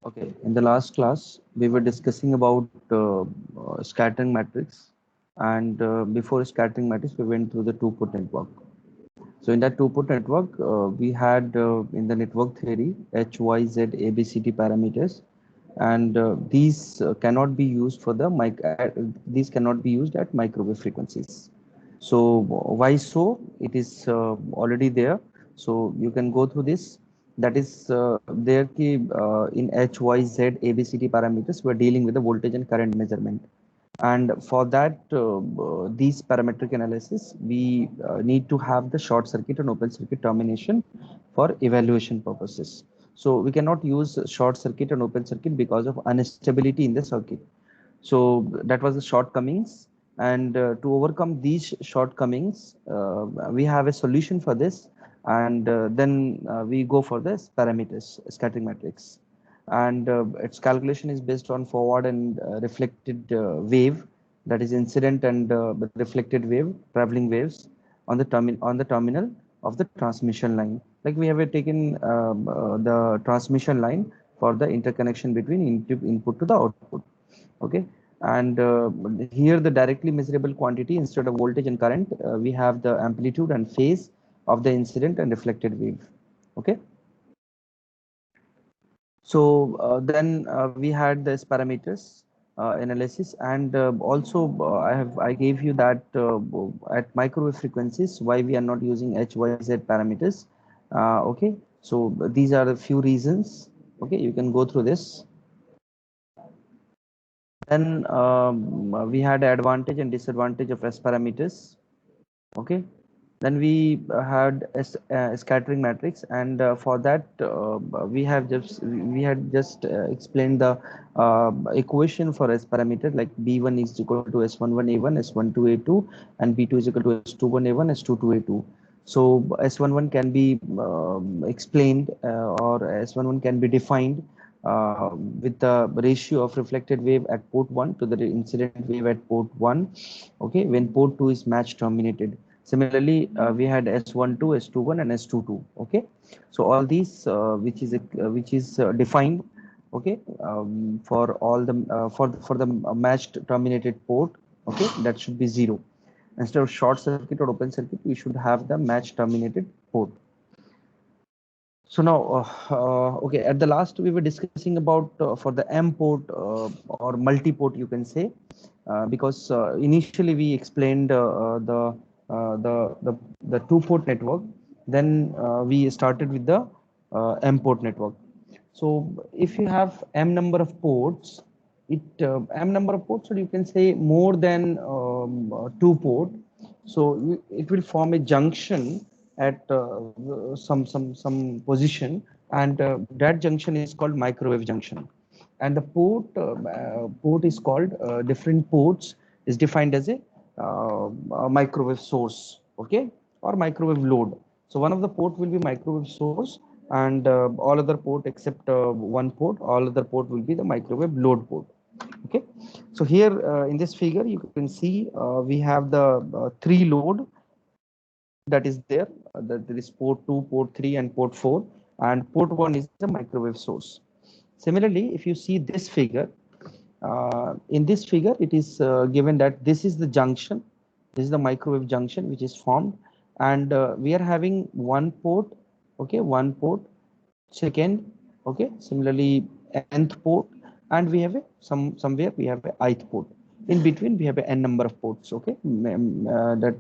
Okay, in the last class, we were discussing about scattering matrix, and before scattering matrix, we went through the two-port network. So in that two-port network, we had in the network theory H, Y, Z, A, B, C, D parameters, and these cannot be used for the these cannot be used at microwave frequencies. So why so? It is already there. So you can go through this. That is there in H, Y, Z, ABCD parameters, we are dealing with the voltage and current measurement. And for that, these parametric analysis, we need to have the short circuit and open circuit termination for evaluation purposes. So we cannot use short circuit and open circuit because of instability in the circuit. So that was the shortcomings. And to overcome these shortcomings, we have a solution for this. And then we go for this parameters, scattering matrix. And its calculation is based on forward and reflected wave, that is incident and reflected wave, traveling waves on the terminal of the transmission line. Like we have taken the transmission line for the interconnection between input to the output. Okay, and here the directly measurable quantity instead of voltage and current, we have the amplitude and phase of the incident and reflected wave. Okay, so then we had this parameters analysis, and also I gave you that at microwave frequencies why we are not using HYZ parameters. Okay, so these are a few reasons. Okay, you can go through this. Then we had advantage and disadvantage of S parameters. Okay. Then we had a scattering matrix, and for that we had just explained the equation for S parameter, like B1 is equal to S11 A1, S12 A2, and B2 is equal to S21 A1, S22 A2. So S11 can be explained or S11 can be defined with the ratio of reflected wave at port 1 to the incident wave at port 1, okay, when port 2 is match terminated. Similarly, we had S12, S21, and S22. Okay, so all these which is defined. Okay, for all the for the matched terminated port. Okay, that should be zero. Instead of short circuit or open circuit, we should have the match terminated port. So now, okay, at the last we were discussing about for the M port or multi-port, you can say, because initially we explained the two-port network. Then we started with the M port network. So if you have M number of ports, M number of ports, or you can say more than two port. So it will form a junction at some position, and that junction is called microwave junction. And the port is called different ports is defined as a microwave source, okay, or microwave load. So one of the port will be microwave source, and all other port except one port, all other port will be the microwave load port. Okay, so here in this figure you can see we have the three load that is there. That there is port 2, port 3, and port 4, and port 1 is the microwave source. Similarly, if you see this figure, in this figure it is given that this is the junction, this is the microwave junction which is formed, and we are having one port, okay, one port, second, okay, similarly nth port, and we have a somewhere we have a ith port. In between we have a n number of ports, okay, that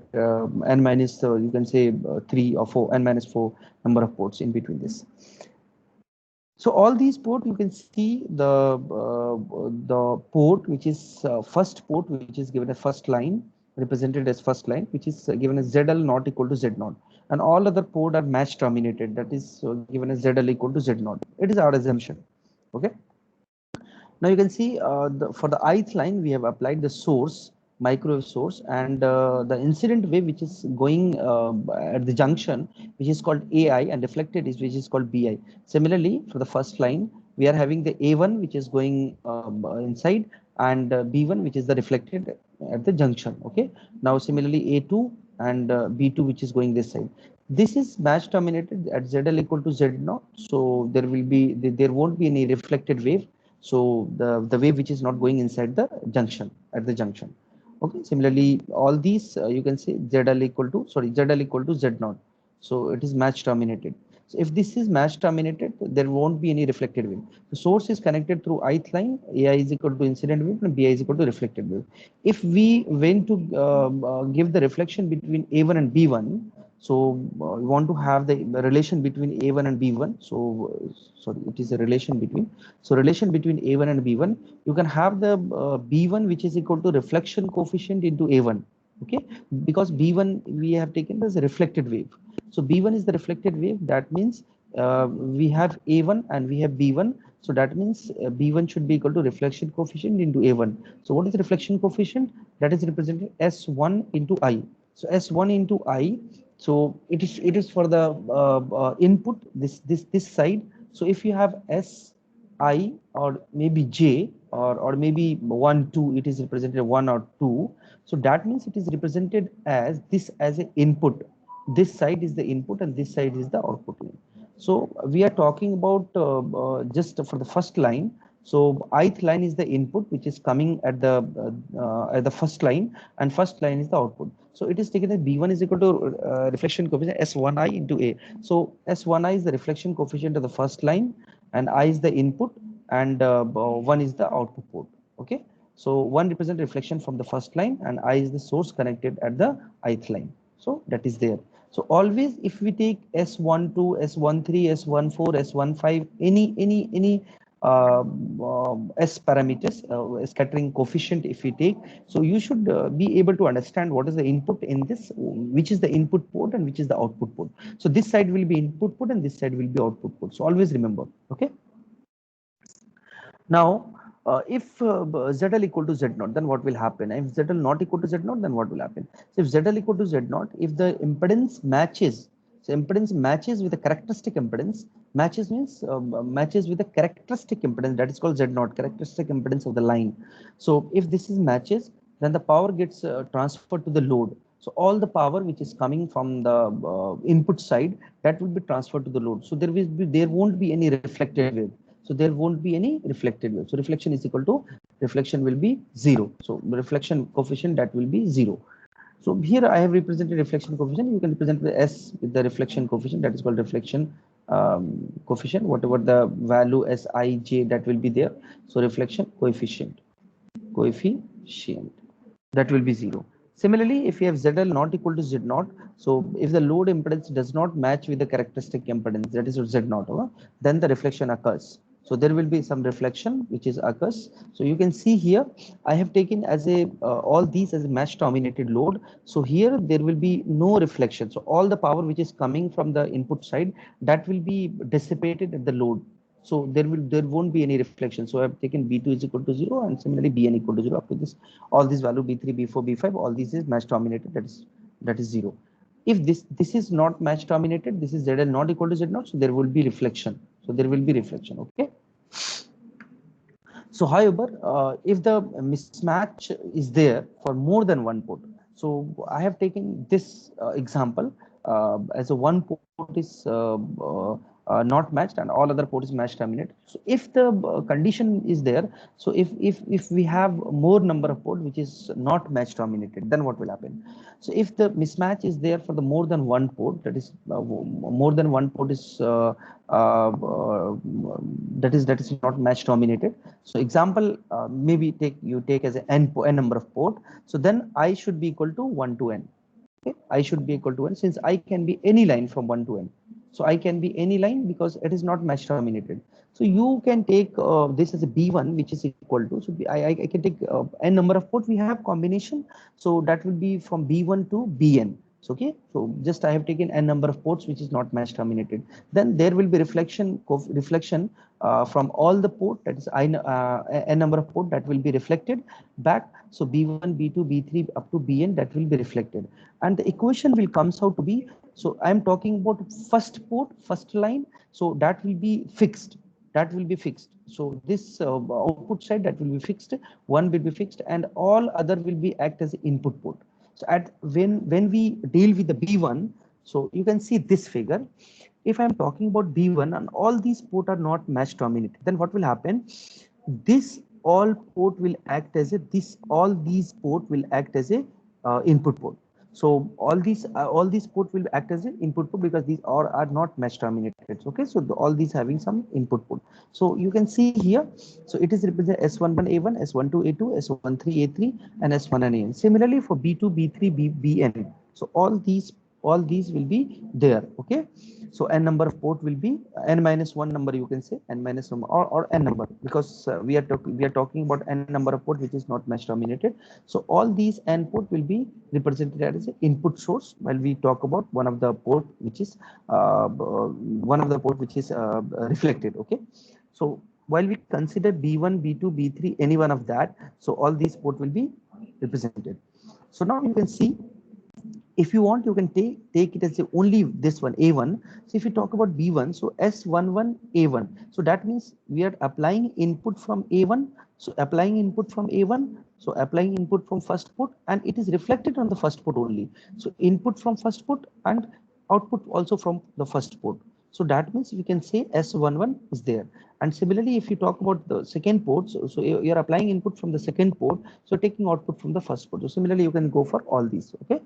n minus you can say 3 or 4, n minus 4 number of ports in between this. So all these port you can see the port which is first port, which is given a first line, represented as first line, which is given as ZL not equal to Z naught, and all other port are match terminated, that is given as ZL equal to Z naught. It is our assumption. Okay. Now you can see for the ith line we have applied the source, microwave source, and the incident wave which is going at the junction, which is called AI, and reflected is which is called BI. Similarly, for the first line we are having the A1 which is going inside, and B1 which is the reflected at the junction. Okay. Now similarly A2 and B2 which is going this side. This is match terminated at ZL equal to Z naught. So there won't be any reflected wave. So the wave which is not going inside the junction at the junction. Okay. Similarly, all these you can say ZL equal to ZL equal to Z naught. So it is match terminated. So if this is match terminated, there won't be any reflected wave. The source is connected through ith line. AI is equal to incident wave and BI is equal to reflected wave. If we went to give the reflection between A1 and B1, so we want to have the relation between A1 and B1. So sorry, it is a relation between. So relation between A1 and B1, you can have the B1 which is equal to reflection coefficient into A1. Okay, because B1 we have taken as a reflected wave. So B1 is the reflected wave. That means we have A1 and we have B1. So that means B1 should be equal to reflection coefficient into A1. So what is the reflection coefficient? That is represented S1 into I. So S1 into I. So it is for the input this side. So if you have S I or maybe J or maybe 1 2, it is represented 1 or 2. So that means it is represented as this as an input. This side is the input and this side is the output line. So we are talking about just for the first line. So ith line is the input which is coming at the first line, and first line is the output. So it is taken that B1 is equal to reflection coefficient S1I into A. So S1I is the reflection coefficient of the first line, and I is the input, and 1 is the output port. Okay. So 1 represents reflection from the first line, and I is the source connected at the ith line. So that is there. So always if we take S12, S13, S14, S15, any S parameters, scattering coefficient if we take, so you should be able to understand what is the input in this, which is the input port and which is the output port. So this side will be input port and this side will be output port. So always remember. Okay. Now, if ZL equal to Z naught, then what will happen? If ZL not equal to Z naught, then what will happen? So if ZL equal to Z naught, if the impedance matches, so impedance matches with a characteristic impedance, matches means matches with a characteristic impedance, that is called Z naught, characteristic impedance of the line. So if this is matches, then the power gets transferred to the load. So all the power which is coming from the input side, that will be transferred to the load. So there won't be any reflected wave. So there won't be any reflected wave. So reflection is equal to, reflection will be 0. So reflection coefficient, that will be 0. So here I have represented reflection coefficient. You can represent the S with the reflection coefficient, that is called reflection coefficient, whatever the value Sij, that will be there. So reflection coefficient that will be 0. Similarly, if you have ZL not equal to Z naught, so if the load impedance does not match with the characteristic impedance, that is Z naught, then the reflection occurs. So there will be some reflection which is occurs. So you can see here, I have taken as a all these as a match terminated load. So here there will be no reflection. So all the power which is coming from the input side, that will be dissipated at the load. So there won't be any reflection. So I've taken B2 is equal to 0, and similarly Bn equal to 0 up to this. All these value B3, B4, B5, all these is match terminated. That is 0. If this is not match terminated, this is ZL not equal to Z naught, so there will be reflection. So there will be reflection. Okay. So however, if the mismatch is there for more than one port, so I have taken this example as a one port is not matched and all other port is matched terminated. So if the condition is there, so if we have more number of port which is not match terminated, then what will happen? So if the mismatch is there for the more than one port, that is more than one port is that is not match terminated. So example, maybe you take as n number of port. So then I should be equal to 1 to n. Okay, I should be equal to n, since I can be any line from 1 to n. So I can be any line because it is not match terminated. So you can take this as a B1, which is equal to, so I can take n number of ports. We have combination. So that will be from B1 to Bn. So, okay, so just I have taken n number of ports which is not match terminated. Then there will be reflection from all the port, that is n number of port, that will be reflected back. So B1, B2, B3 up to Bn, that will be reflected, and the equation will comes out to be. So I am talking about first port, first line. So that will be fixed. That will be fixed. So this output side, that will be fixed. One will be fixed, and all other will be act as input port. So at when we deal with the B1, So you can see this figure. If I'm talking about B1 and all these ports are not match terminated, then what will happen? This all port will act as a all these port will act as a input port. So all these port will act as an input port because these are not match terminated. Okay, so all these having some input port. So you can see here. So it is represented S11A1, S12A2, S13A3, and S1N. Similarly for B2, B3, BN. So all these will be there. Okay, so n number of port will be n minus 1 number, you can say n minus number, or n number, because we are talking about n number of port which is not match terminated. So all these n port will be represented as an input source while we talk about one of the port which is reflected. Okay, so while we consider B1, B2, B3, any one of that, so all these port will be represented. So now you can see, if you want, you can take it as only this one, A1. So if you talk about B1, so S11 A1, so that means we are applying input from A1. So applying input from A1, so applying input from first port, and it is reflected on the first port only. So input from first port and output also from the first port. So that means we can say S11 is there. And similarly, if you talk about the second port, so you're applying input from the second port, so taking output from the first port. So similarly, you can go for all these. Okay.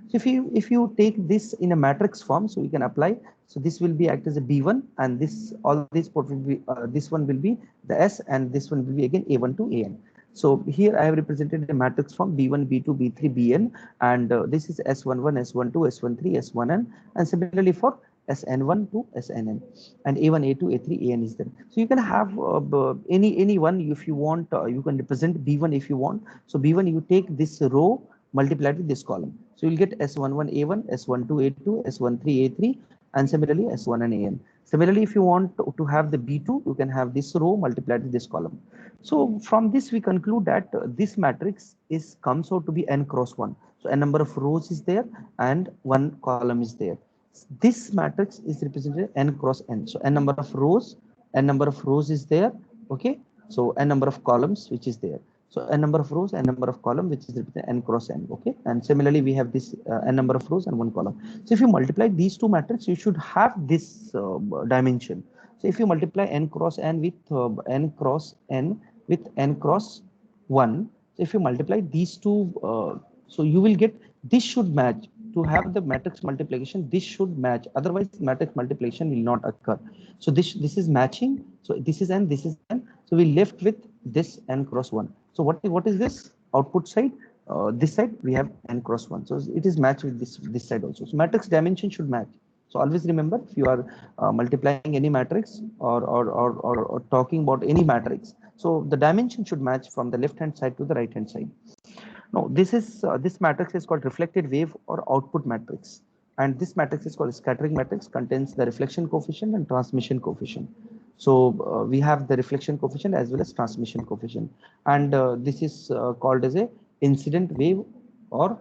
So if you take this in a matrix form, so you can apply. So this will be act as a B1, and all this port will be this one will be the S, and this one will be again A1 to AN. So here I have represented a matrix form B1, B2, B3, Bn, and this is S11, S12, S13, S1n, and similarly for SN1 to SNN, and A1, A2, A3, AN is there. So you can have any one if you want. You can represent B1 if you want. So B1, you take this row multiplied with this column. So you'll get S11A1, S12A2, S13A3, and similarly S1N. Similarly, if you want to have the B2, you can have this row multiplied with this column. So from this, we conclude that this matrix comes out to be n cross 1. So a number of rows is there and one column is there. This matrix is represented n cross n. So n number of rows is there. Okay. So n number of columns which is there. So n number of rows, n number of column, which is represented n cross n. Okay. And similarly, we have this n number of rows and one column. So if you multiply these two matrices, you should have this dimension. So if you multiply n cross n with n cross n with n cross 1, so if you multiply these two, so you will get, this should match. To have the matrix multiplication, this should match, otherwise matrix multiplication will not occur. So this is matching. So this is n, this is n. So we left with this n cross 1. So what is this output side? This side we have n cross 1. So it is matched with this side also. So matrix dimension should match. So always remember, if you are multiplying any matrix or talking about any matrix, so the dimension should match from the left hand side to the right hand side. Now this matrix is called reflected wave or output matrix, and this matrix is called scattering matrix, contains the reflection coefficient and transmission coefficient. So we have the reflection coefficient as well as transmission coefficient, and this is called as a incident wave or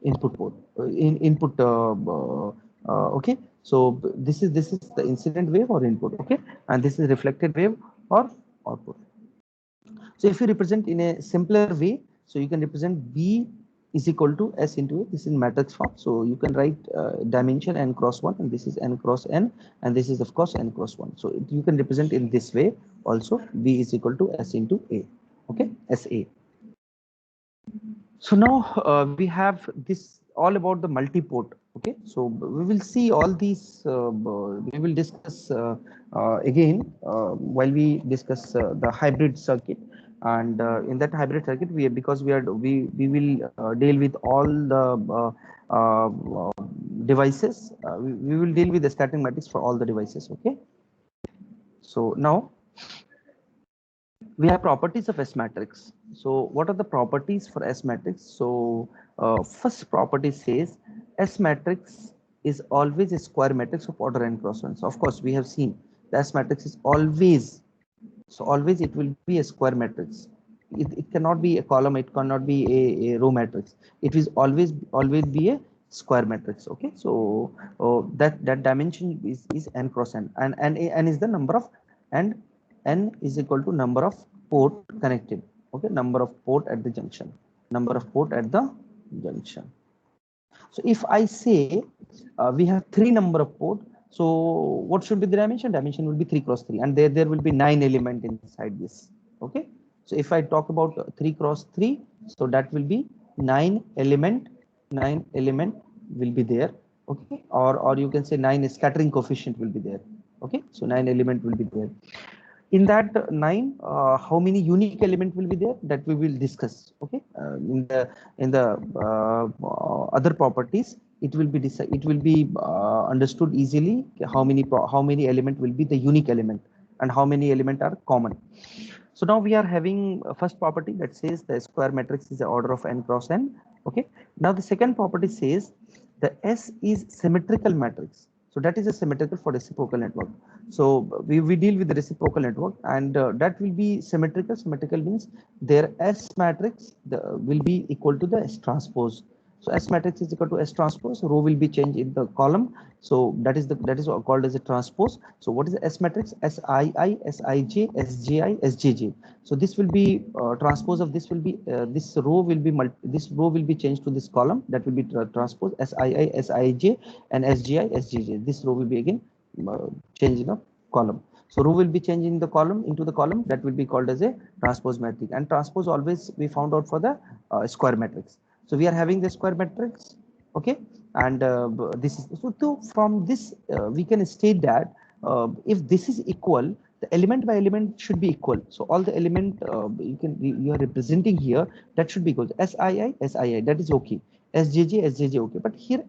input port input. Okay, so this is the incident wave or input. Okay, and this is reflected wave or output. So if you represent in a simpler way, so you can represent B is equal to S into A. This is in matrix form. So you can write dimension n cross 1, and this is n cross n, and this is of course n cross 1. So you can represent in this way also. B is equal to S into A. Okay, SA. So now we have this all about the multi-port. Okay, so we will see all these. We will discuss again while we discuss the hybrid circuit. And in that hybrid circuit, because we will deal with all the devices. We will deal with the scattering matrix for all the devices. Okay, so now we have properties of S matrix. So what are the properties for S matrix? So first property says S matrix is always a square matrix of order n cross 1. So of course we have seen the S matrix is always, so always it will be a square matrix. It cannot be a column, it cannot be a row matrix. It will always be a square matrix. Okay, so that dimension is n cross n, and n is the number of, and n is equal to number of port connected. Okay, number of port at the junction, number of port at the junction. So if I say we have 3 number of port, so what should be the dimension? Dimension will be 3 cross 3, and there will be 9 element inside this. Okay. So if I talk about 3 cross 3, so that will be 9 element. 9 element will be there. Okay. Or you can say 9 scattering coefficient will be there. Okay. So 9 element will be there. In that 9, how many unique element will be there, that we will discuss. Okay. In the other properties, it will be understood easily how many element will be the unique element and how many element are common. So now we are having a first property that says the square matrix is the order of n cross n. Okay. Now the second property says the S is symmetrical matrix. So that is a symmetrical for reciprocal network. So we deal with the reciprocal network, and that will be symmetrical. Symmetrical means their S matrix will be equal to the S transpose. So S matrix is equal to S transpose. Row will be changed in the column. So that is called as a transpose. So what is the S matrix? Sii, Sij, Sji, Sjj. So this will be transpose of this will be this row will be changed to this column. That will be transpose Sii, Sij, and Sgi, Sjj. This row will be again changed in a column. So row will be changing the column into the column. That will be called as a transpose matrix. And transpose always we found out for the square matrix. So we are having the square matrix. Okay. And this is so from this we can state that if this is equal, the element by element should be equal. So all the element you are representing here, that should be equal. Sii, Sii, that is okay. Sjj, Sjj, okay. But here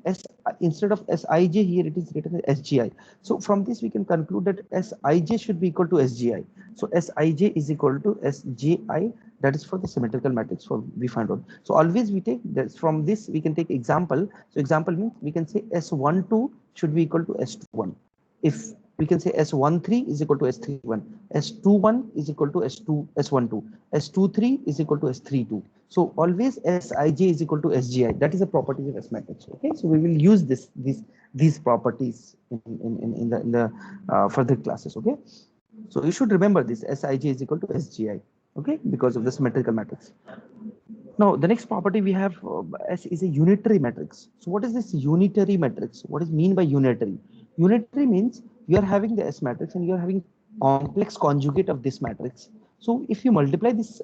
instead of Sij, here it is written as Sgi. So from this we can conclude that Sij should be equal to Sgi. So Sij is equal to Sji. That is for the symmetrical matrix for we find out. So always we take this from this we can take example. So example means we can say S12 should be equal to S21. If we can say S13 is equal to S31, S21 is equal to S12, S23 is equal to S32. So always Sij is equal to Sgi. That is the properties of S matrix. Okay, so we will use these properties in the further classes. Okay, so you should remember this Sij is equal to Sgi. Okay, because of the symmetrical matrix. Now the next property we have S is a unitary matrix. So what is this unitary matrix? What is mean by unitary? Unitary means you are having the S matrix and you are having complex conjugate of this matrix. So if you multiply this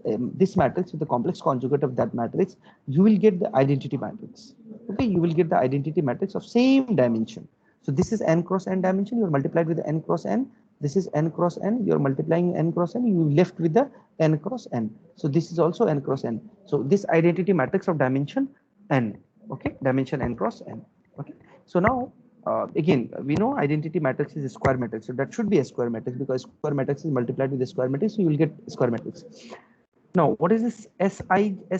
matrix with the complex conjugate of that matrix, you will get the identity matrix. Okay, you will get the identity matrix of same dimension. So this is n cross n dimension. You are multiplied with the n cross n. This is n cross n. You are multiplying n cross n. You left with the n cross n. So this is also n cross n. So this identity matrix of dimension n. Okay, dimension n cross n. Okay. So now again we know identity matrix is a square matrix. So that should be a square matrix because square matrix is multiplied with the square matrix. So you will get square matrix. Now what is this S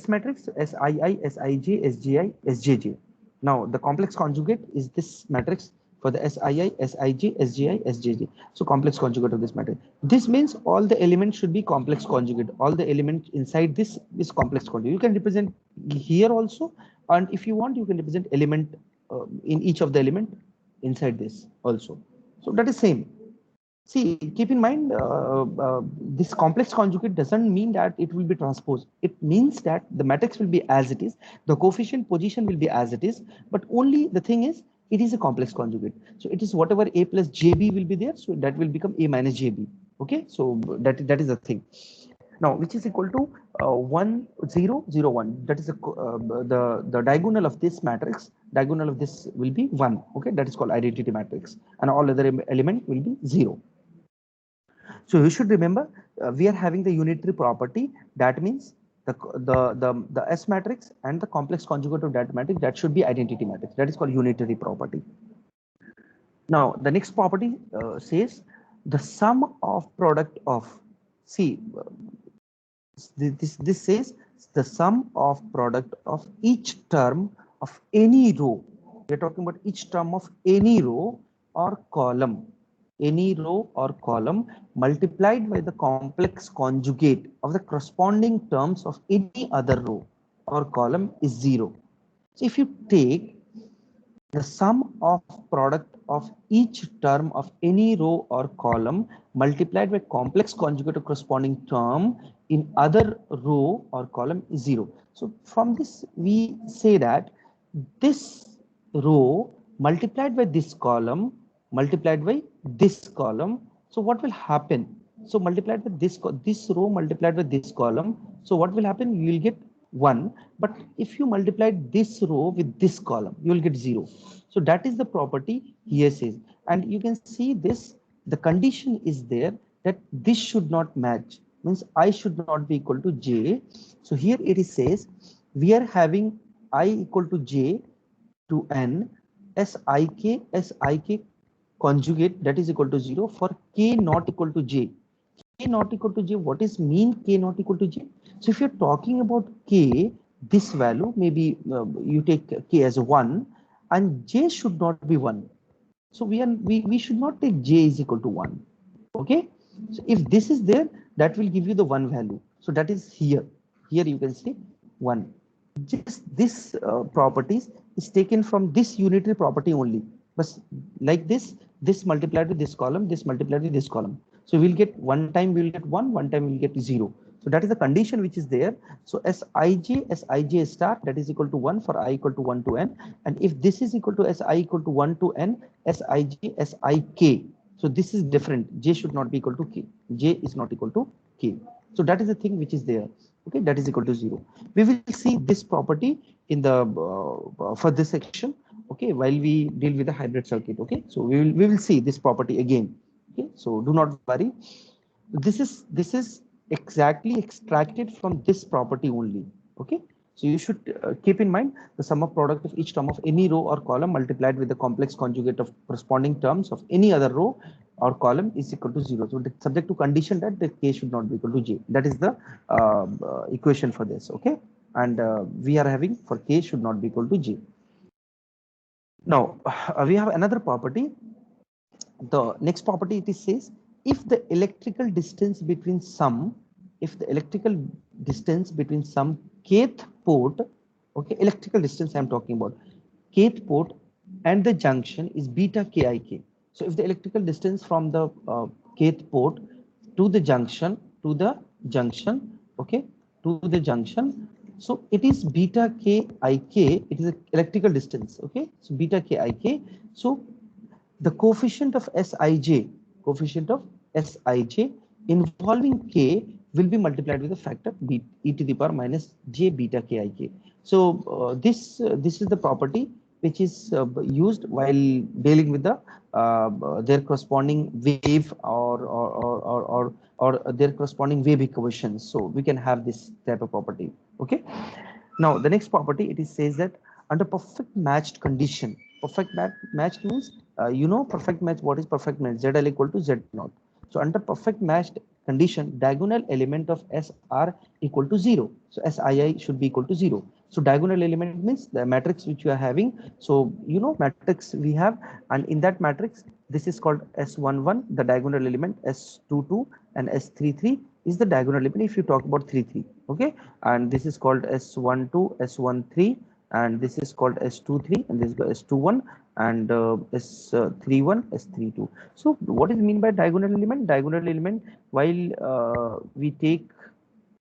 matrix? Sii, Sij, Sgi, Sjj. Now the complex conjugate is this matrix for the Sii, Sij, Sgi, Sjj. So complex conjugate of this matrix. This means all the elements should be complex conjugate. All the elements inside this is complex conjugate. You can represent here also, and if you want, you can represent element in each of the element inside this also. So that is same. See, keep in mind, this complex conjugate doesn't mean that it will be transposed. It means that the matrix will be as it is, the coefficient position will be as it is, but only the thing is, it is a complex conjugate. So it is whatever A plus JB will be there, so that will become A minus JB. Okay, so that is the thing. Now, which is equal to 1, 0, 0, 1. That is the diagonal of this matrix. Diagonal of this will be 1. Okay, that is called identity matrix, and all other element will be 0. So you should remember we are having the unitary property. That means the S matrix and the complex conjugate of that matrix, that should be identity matrix. That is called unitary property. Now the next property says the sum of product of, see this says the sum of product of each term of any row. We are talking about each term of any row or column. Any row or column multiplied by the complex conjugate of the corresponding terms of any other row or column is 0. So if you take the sum of product of each term of any row or column multiplied by complex conjugate of corresponding term in other row or column is 0. So from this we say that this row multiplied by this column multiplied by this column. So what will happen? So multiplied with this row multiplied with this column. So what will happen? You will get 1. But if you multiply this row with this column, you will get 0. So that is the property here says. And you can see this, the condition is there that this should not match, means I should not be equal to j. So here it is says we are having I equal to j to n sik conjugate that is equal to 0 for k not equal to j. K not equal to j, what is mean k not equal to j? So if you're talking about k, this value maybe you take k as 1 and j should not be 1. So we should not take j is equal to 1. Okay, so if this is there, that will give you the 1 value. So that is here. Here you can see 1. Just this properties is taken from this unitary property only. But like this multiplied with this column, this multiplied with this column. So we'll get one time we'll get 1, one time we'll get 0. So that is the condition which is there. So Sij star that is equal to 1 for I equal to 1 to n. And if this is equal to Si equal to 1 to n, Sij Sik. So this is different. J should not be equal to k. J is not equal to k. So that is the thing which is there. Okay, that is equal to 0. We will see this property in the for this section. Okay, while we deal with the hybrid circuit. Okay, so we will see this property again. Okay, so do not worry. This is exactly extracted from this property only. Okay, so you should keep in mind the sum of product of each term of any row or column multiplied with the complex conjugate of corresponding terms of any other row or column is equal to 0. So subject to condition that the k should not be equal to j. That is the equation for this. Okay, and we are having for k should not be equal to j. Now we have another property. The next property it is says if the electrical distance between some kth port, okay, electrical distance I'm talking about, kth port and the junction is beta kik. So if the electrical distance from the kth port to the junction okay, to the junction, so it is beta kik, it is an electrical distance. Okay, so beta kik. So the coefficient of Sij involving k will be multiplied with the factor b e to the power minus j beta kik. So this is the property which is used while dealing with the their corresponding wave or their corresponding wave equations. So we can have this type of property. Okay. Now the next property it is says that under perfect matched condition, matched means perfect match. What is perfect match? ZL equal to Z naught. So under perfect matched condition, diagonal element of S are equal to 0. So Sii should be equal to 0. So diagonal element means the matrix which you are having. So matrix we have, and in that matrix this is called S11, the diagonal element, S22 and S33 is the diagonal element if you talk about 33. Okay, and this is called S12, S13, and this is called S23, and this is S21, and S31, S32. So what is mean by diagonal element? Diagonal element, while we take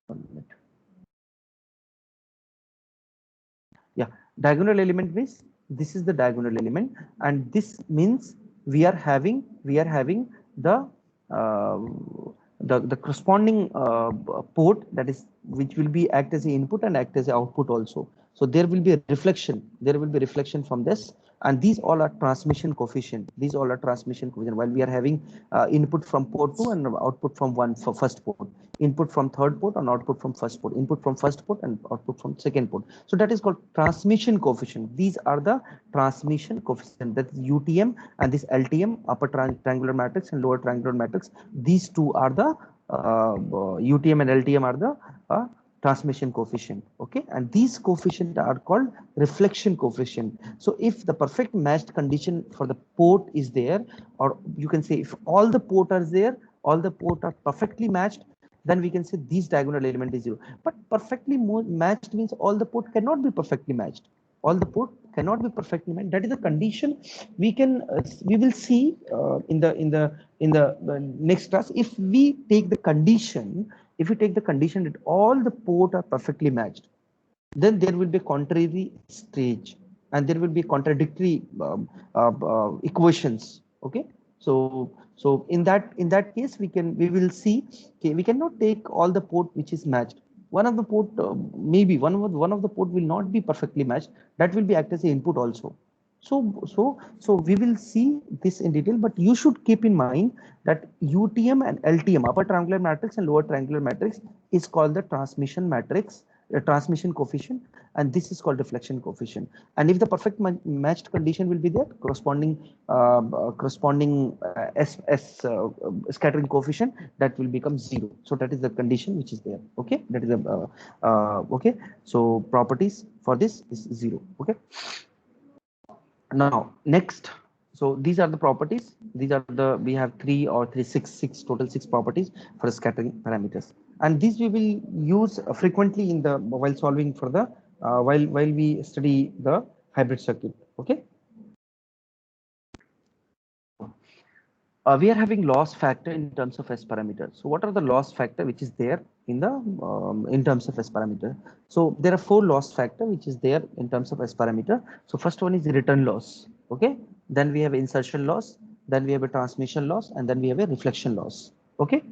1 minute. Yeah, diagonal element means this is the diagonal element, and this means we are having the uh, the corresponding port, that is which will be act as the input and act as the output also. So there will be a reflection, from this, and these all are transmission coefficient. While we are having input from port 2 and output from first port, input from third port and output from first port, input from first port and output from second port. So that is called transmission coefficient. These are the transmission coefficient, that is UTM and this LTM, upper triangular matrix and lower triangular matrix. These two are the UTM and LTM are the transmission coefficient. Okay, and these coefficient are called reflection coefficient. So if the perfect matched condition for the port is there, or you can say if all the port are there, all the port are perfectly matched, then we can say these diagonal element is 0. But perfectly matched means all the port cannot be perfectly matched. All the port cannot be perfectly matched. That is a condition we will see in the next class. If we take the condition, that all the port are perfectly matched, then there will be a contrary stage. and there will be contradictory equations. Okay, so in that case we will see, okay, we cannot take all the port which is matched. One of the port, maybe one of the port will not be perfectly matched, that will be act as a input also. So we will see this in detail, but you should keep in mind that UTM and LTM, upper triangular matrix and lower triangular matrix, is called the transmission matrix, transmission coefficient, and this is called reflection coefficient. And if the perfect matched condition will be there, scattering coefficient, that will become 0. So that is the condition which is there. Okay, that is a okay. So properties for this is 0. Okay. Now next, so these are the properties. These are the, we have six total, 6 properties for scattering parameters, and these we will use frequently in the while solving for the while we study the hybrid circuit. Okay. We are having loss factor in terms of S parameter. So what are the loss factor which is there in the in terms of S parameter? So there are 4 loss factor which is there in terms of S parameter. So first one is return loss. Okay. Then we have insertion loss. Then we have a transmission loss, and then we have a reflection loss. Okay.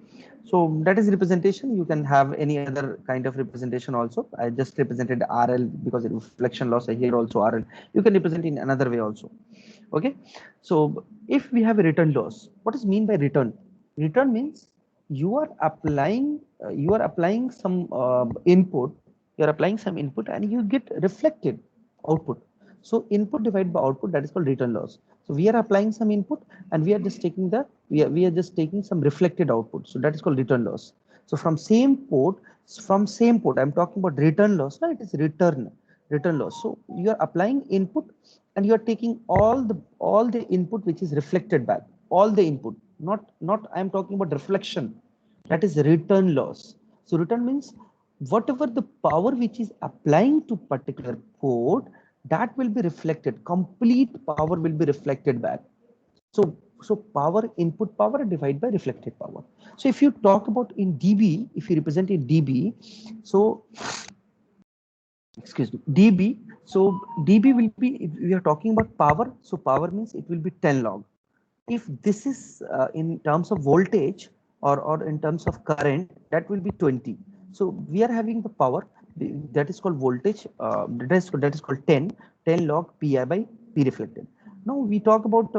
So that is representation. You can have any other kind of representation also. I just represented RL because reflection loss here also RL. You can represent in another way also. Okay. So if we have a return loss, what is mean by return? Return means you are applying some input, you are applying some input and you get reflected output. So input divided by output, that is called return loss. So we are applying some input and we are just taking some reflected output. So that is called return loss. So from same port, I'm talking about return loss. Now it is return loss. So you are applying input and you are taking all the input which is reflected back, all the input, not I'm talking about reflection, that is return loss. So return means whatever the power which is applying to particular port, that will be reflected, complete power will be reflected back. So power, input power divided by reflected power. So if you talk about in dB, if you represent in dB, so excuse me, dB. So dB will be, if we are talking about power, so power means it will be 10 log. If this is in terms of voltage or in terms of current, that will be 20. So we are having the power that is called voltage, that is called 10 log pi by p reflected. Now we talk about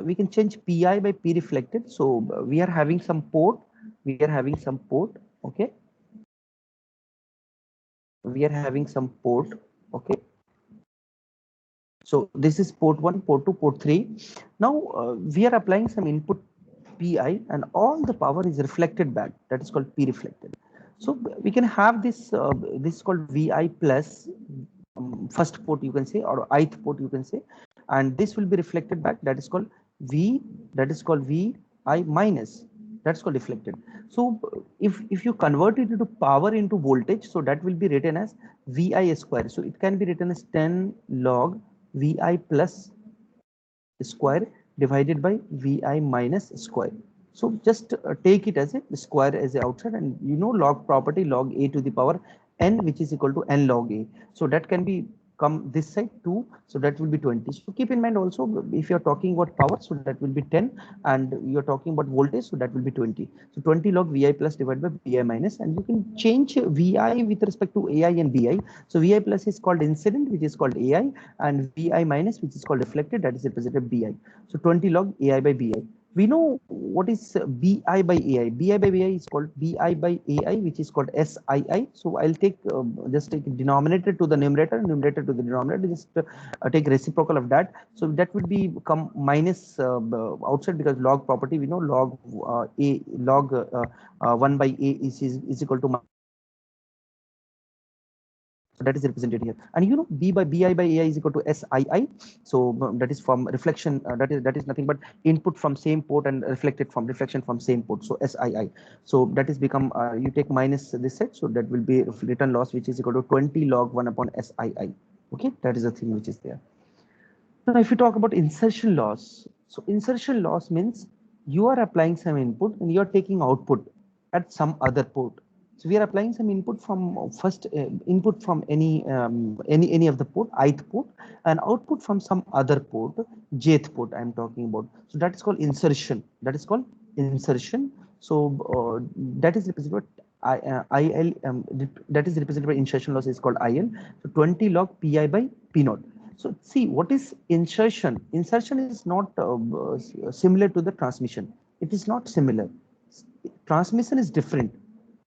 we can change pi by p reflected. So we are having some port, okay, we are having some port, okay. So this is port 1, port 2, port 3. Now we are applying some input pi and all the power is reflected back, that is called p reflected. So we can have this this is called vi plus first port you can say, or ith port you can say, and this will be reflected back, that is called v, that is called vi minus, that's called reflected. So if you convert it into power into voltage, so that will be written as vi square. So it can be written as 10 log vi plus square divided by vi minus square. So just take it as a square as a outside, and you know log property, log a to the power n, which is equal to n log a. So that can be come this side 2, so that will be 20. So keep in mind also, if you're talking about power, so that will be 10, and you're talking about voltage, so that will be 20. So 20 log vi plus divided by vi minus, and you can change vi with respect to ai and bi. So vi plus is called incident, which is called ai, and vi minus, which is called reflected, that is represented bi. So 20 log ai by bi. We know what is bi by ai. Bi by bi is called bi by ai, which is called sii. So I'll take just take denominator to the numerator, numerator to the denominator, just take reciprocal of that. So that would be become minus outside, because log property, we know log a log 1 by a is equal to. So that is represented here, and you know b by bi by ai is equal to sii. So that is from reflection, that is nothing but input from same port and reflection from same port, so sii. So that is become you take minus this side, so that will be return loss, which is equal to 20 log 1 upon sii. Okay, that is the thing which is there. Now if you talk about insertion loss, so insertion loss means you are applying some input and you are taking output at some other port. So we are applying some input from first input from any of the port, ith port, and output from some other port, jth port I'm talking about. So that is called insertion. That is called insertion. So that is represented by IL. That is represented by insertion loss is called IL. So 20 log pi by p naught. So see, what is insertion? Insertion is not similar to the transmission. It is not similar. Transmission is different.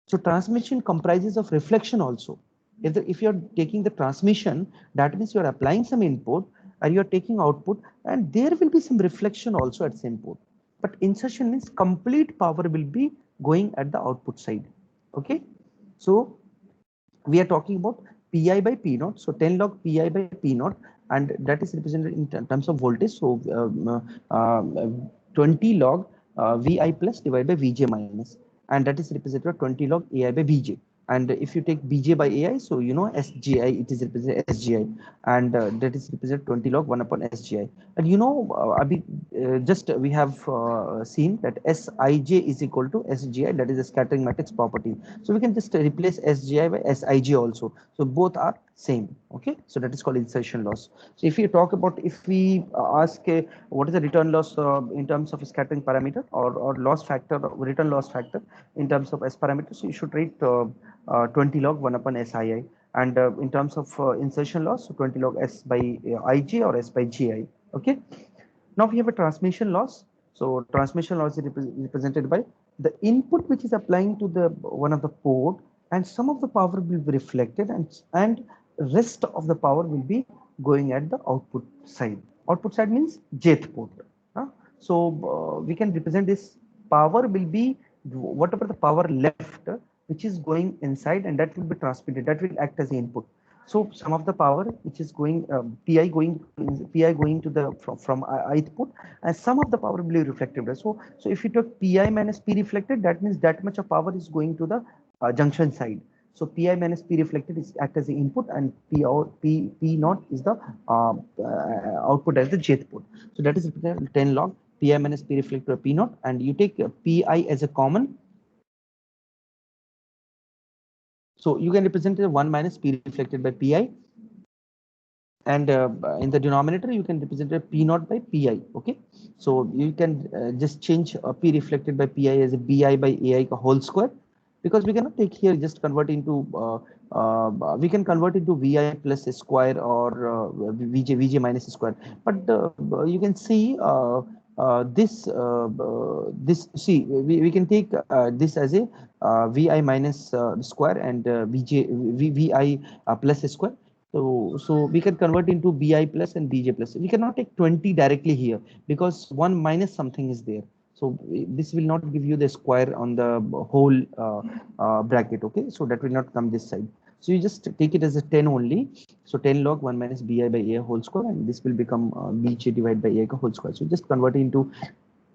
So transmission comprises of reflection also. If you're taking the transmission, that means you're applying some input and you're taking output, and there will be some reflection also at same port. But insertion means complete power will be going at the output side. Okay. So we are talking about pi by p naught. So 10 log pi by p naught, and that is represented in terms of voltage. So 20 log vi plus divided by vj minus, and that is represented by 20 log ai by bj. And if you take bj by ai, so you know sgi, it is represented sgi, and that is represented 20 log 1 upon sgi. And you know, just we have seen that sij is equal to sgi, that is the scattering matrix property. So we can just replace sgi by sig also. So both are same. Okay, so that is called insertion loss. So if you talk about, if we ask what is the return loss in terms of scattering parameter, or loss factor, return loss factor in terms of s parameters, so you should write 20 log 1 upon sii. And in terms of insertion loss, so 20 log s by ij or s by gi. Okay. Now we have a transmission loss. So transmission loss is represented by the input which is applying to the one of the port, and some of the power will be reflected, and rest of the power will be going at the output side. Output side means jth port. So we can represent this power will be whatever the power left, which is going inside, and that will be transmitted. That will act as the input. So some of the power which is going pi going to the from ith put, and some of the power will be reflected. So if you took pi minus p reflected, that means that much of power is going to the junction side. So pi minus p reflected is act as the input, and p naught is the output as the jth put. So that is 10 log pi minus p reflected by p naught, and you take pi as a common. So you can represent it 1 minus p reflected by pi, and in the denominator you can represent it p naught by pi. Okay, so you can just change p reflected by pi as a bi by ai whole square, because we cannot take here, just convert into we can convert into vi plus a square, or vj minus a square. But you can see this, see, we can take this as a vi minus square, and vi plus a square. So we can convert into bi plus and bj plus. We cannot take 20 directly here, because 1 minus something is there. So this will not give you the square on the whole bracket. Okay, so that will not come this side. So you just take it as a 10 only. So 10 log 1 minus bi by a whole square, and this will become bj divided by a whole square. So just convert it into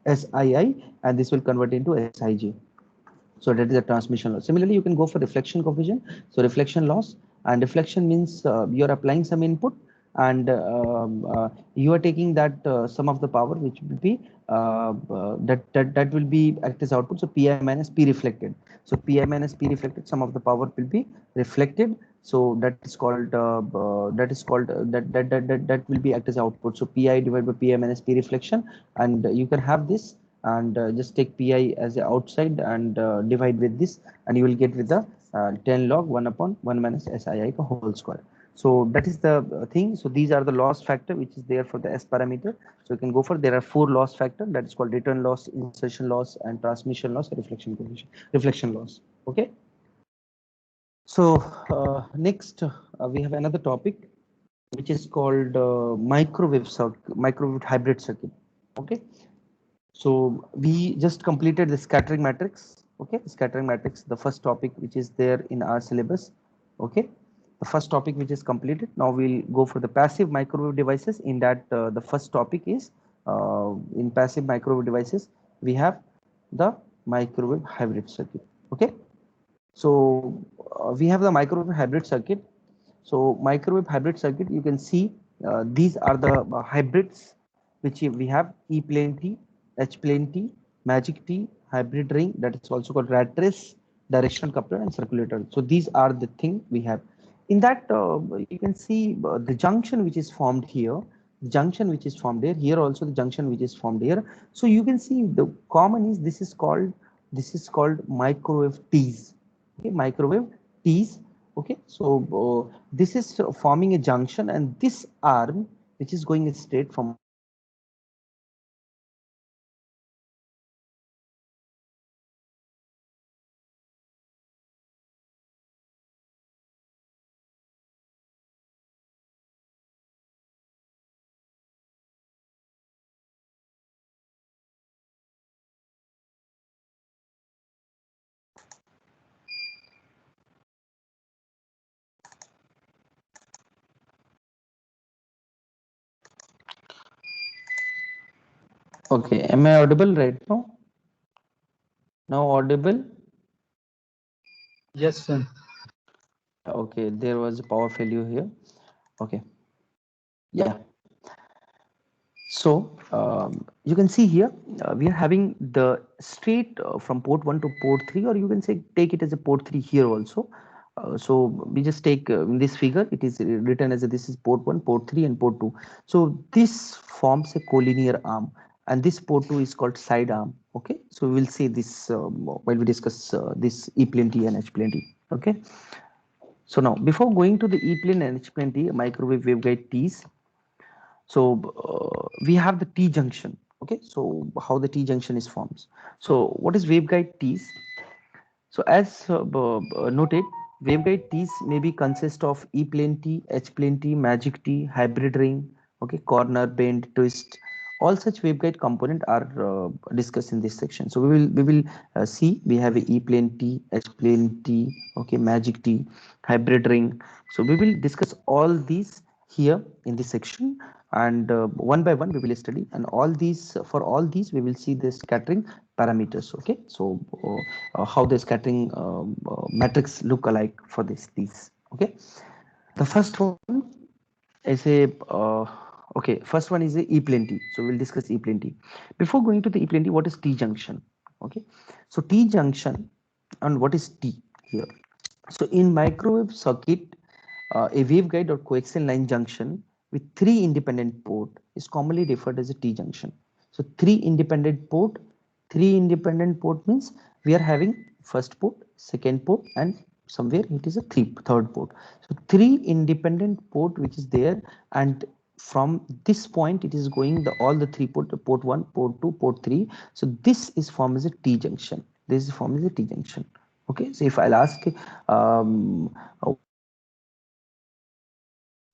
sii, and this will convert into sij. So that is a transmission loss. Similarly, you can go for reflection coefficient. So reflection loss, and reflection means you're applying some input, and you are taking that some of the power which will be that will be act as output. So pi minus p reflected. So pi minus p reflected, some of the power will be reflected. So that is called that will be act as output. So pi divided by pi minus p reflection, and you can have this, and just take pi as a outside, and divide with this, and you will get with the 10 log 1 upon 1 minus sii whole square. So that is the thing. So these are the loss factor which is there for the s parameter. So you can go for, there are 4 loss factor, that is called return loss, insertion loss, and transmission loss, reflection coefficient, reflection loss. Okay. So next we have another topic which is called microwave hybrid circuit. Okay. So we just completed the scattering matrix. Okay, scattering matrix, the first topic which is there in our syllabus. Okay, the first topic which is completed. Now we'll go for the passive microwave devices. In that, the first topic is in passive microwave devices, we have the microwave hybrid circuit. Okay, so we have the microwave hybrid circuit. So microwave hybrid circuit, you can see these are the hybrids which we have: E plane T, H plane T, magic T, hybrid ring, that is also called rat race, directional coupler and circulator. So these are the thing we have. In that, you can see the junction which is formed here, the junction which is formed here, here also the junction which is formed here. So you can see the common is this is called microwave tees. Okay, microwave tees. Okay, so this is forming a junction, and this arm which is going straight from okay, am I audible right now? Now audible? Yes, sir. Okay, there was a power failure here. Okay, yeah. So you can see here we are having the straight from port 1 to port 3, or you can say take it as a port 3 here also. So we just take in this figure, it is written as a, this is port 1, port 3 and port 2. So this forms a collinear arm, and this port 2 is called side arm. Okay, so we will see this while we discuss this E plane T and H plane T. Okay, so now before going to the E plane and H plane T, microwave waveguide T's, so we have the T junction. Okay, so how the T junction is formed. So what is waveguide T's? So as noted, waveguide T's may be consist of E plane T, H plane T, magic T, hybrid ring, okay, corner, bend, twist. All such waveguide component are discussed in this section. So we will see we have a E plane T, H plane T, okay, magic T, hybrid ring. So we will discuss all these here in this section, and one by one we will study, and all these, for all these we will see the scattering parameters. Okay, so how the scattering matrix look alike for these. Okay, the first one is a okay, first one is a E plane T. So we'll discuss E plane T. Before going to the E plane T, what is T junction? Okay, so T junction, and what is T here? So in microwave circuit, a waveguide or coaxial line junction with three independent port is commonly referred as a T junction. So three independent port means we are having first port, second port, and somewhere it is a third port. So three independent port which is there, and from this point it is going the all the three port 1, port 2, port 3. So this is formed as a T junction. This is formed as a T junction. Okay, so if I'll ask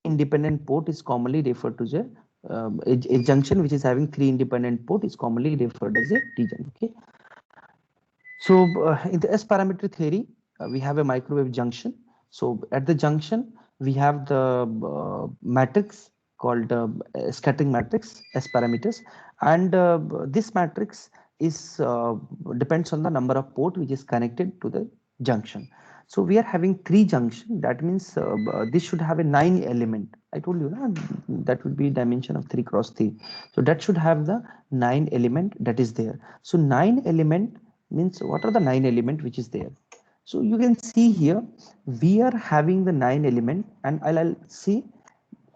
independent port is commonly referred to as a junction which is having three independent port is commonly referred as a T junction. Okay, so in the S parameter theory, we have a microwave junction. So at the junction, we have the matrix called scattering matrix, S parameters, and this matrix is depends on the number of port which is connected to the junction. So we are having three junction. That means this should have a 9 element. I told you that would be dimension of 3 cross 3. So that should have the 9 element that is there. So 9 element means what are the 9 element which is there. So you can see here we are having the 9 element, and I'll see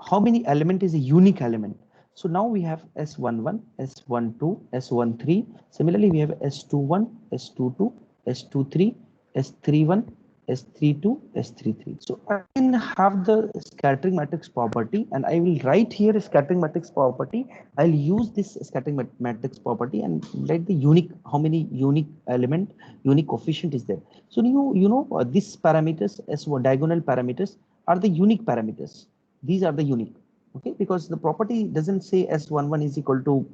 how many element is a unique element. So now we have S11, S12, S13. Similarly, we have S21, S22, S23, S31, S32, S33. So I can have the scattering matrix property, and I will write here a scattering matrix property. I'll use this scattering matrix property and write the unique, how many unique element, unique coefficient is there. So you know these parameters as diagonal parameters are the unique parameters. These are the unique. Okay, because the property doesn't say S11 is equal to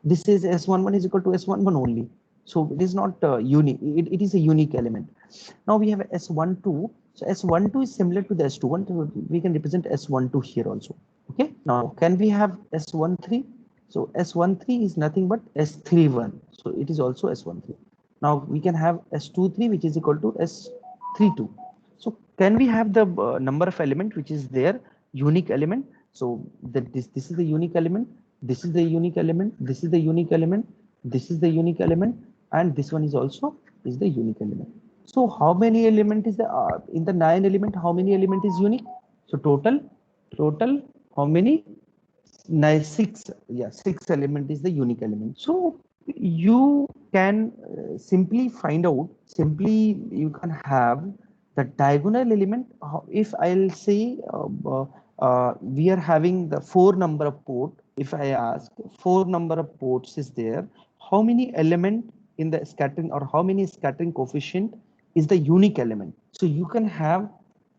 this is S11 is equal to S11 only. So it is not unique. It is a unique element. Now we have S12. So S12 is similar to the S21. So we can represent S12 here also. Okay. Now can we have S13? So S13 is nothing but S31. So it is also S13. Now we can have S23, which is equal to S32. So can we have the number of element which is there, unique element? So that this is the unique element, this is the unique element, this is the unique element, this is the unique element, and this one is also is the unique element. So how many element is the in the 9 element? How many element is unique? So total how many? Nine, six. Yeah, 6 element is the unique element. So you can simply find out. Simply you can have the diagonal element. If I'll say we are having the 4 number of port. If I ask 4 number of ports is there, how many element in the scattering or how many scattering coefficient is the unique element? So you can have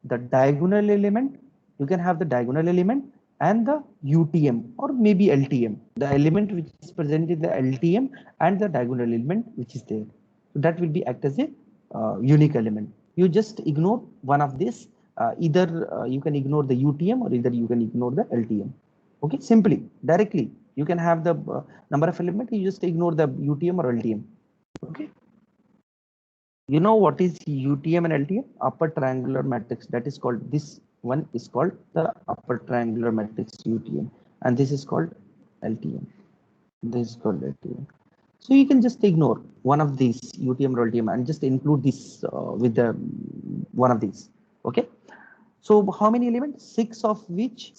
the diagonal element, you can have the diagonal element and the UTM or maybe LTM, the element which is present in the LTM and the diagonal element which is there. So that will be act as a unique element. You just ignore one of this. Either you can ignore the UTM or either you can ignore the LTM. Okay, simply, directly, you can have the number of element, you just ignore the UTM or LTM. Okay. You know what is UTM and LTM? Upper triangular matrix. That is called, this one is called the upper triangular matrix UTM, and this is called LTM. This is called LTM. So you can just ignore one of these UTM or LTM and just include this with the one of these. Okay. So how many elements? Six of which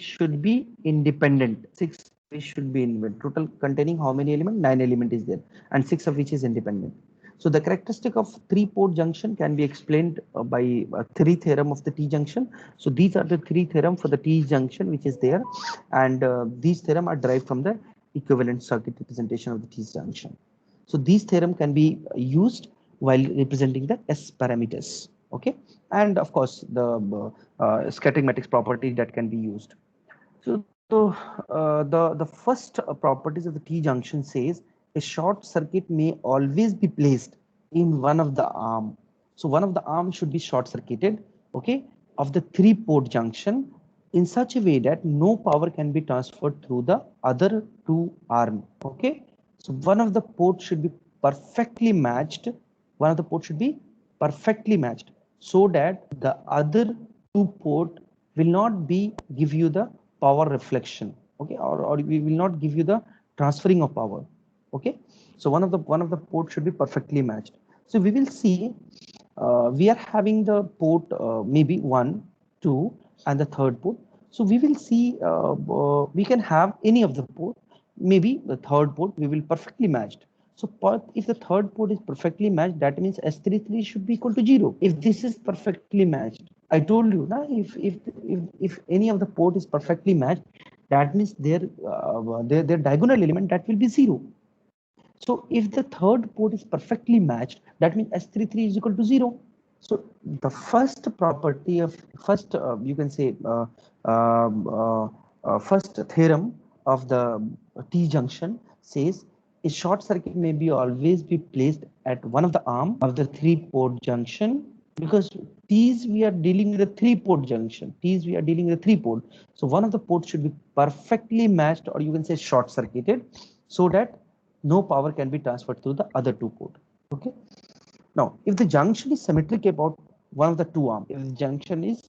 should be independent. Six which should be independent. Total containing how many elements? 9 element is there, and 6 of which is independent. So the characteristic of 3-port junction can be explained by 3 theorem of the T junction. So these are the 3 theorem for the T junction which is there, and these theorem are derived from the equivalent circuit representation of the T junction. So these theorem can be used while representing the S parameters. Okay, and of course the scattering matrix property that can be used. So the first properties of the T junction says a short circuit may always be placed in one of the arm. So one of the arms should be short circuited, okay, of the 3-port junction in such a way that no power can be transferred through the other 2 arm. Okay, so one of the ports should be perfectly matched. One of the ports should be perfectly matched so that the other 2 port will not be give you the power reflection, okay, or we will not give you the transferring of power. Okay, so one of the port should be perfectly matched. So we will see we are having the port maybe 1, 2 and the third port. So we will see we can have any of the port, maybe the third port we will perfectly matched. So if the third port is perfectly matched, that means S33 should be equal to 0. If this is perfectly matched, I told you now, if any of the port is perfectly matched, that means their diagonal element that will be 0. So if the third port is perfectly matched, that means S33 is equal to 0. So the first property of first, you can say, first theorem of the T junction says a short circuit may be always be placed at one of the arm of the 3-port junction, because T's we are dealing with a 3-port junction. T's we are dealing with a 3-port. So one of the ports should be perfectly matched, or you can say short circuited, so that no power can be transferred through the other 2 port. Okay. Now, if the junction is symmetric about one of the 2 arms, if the junction is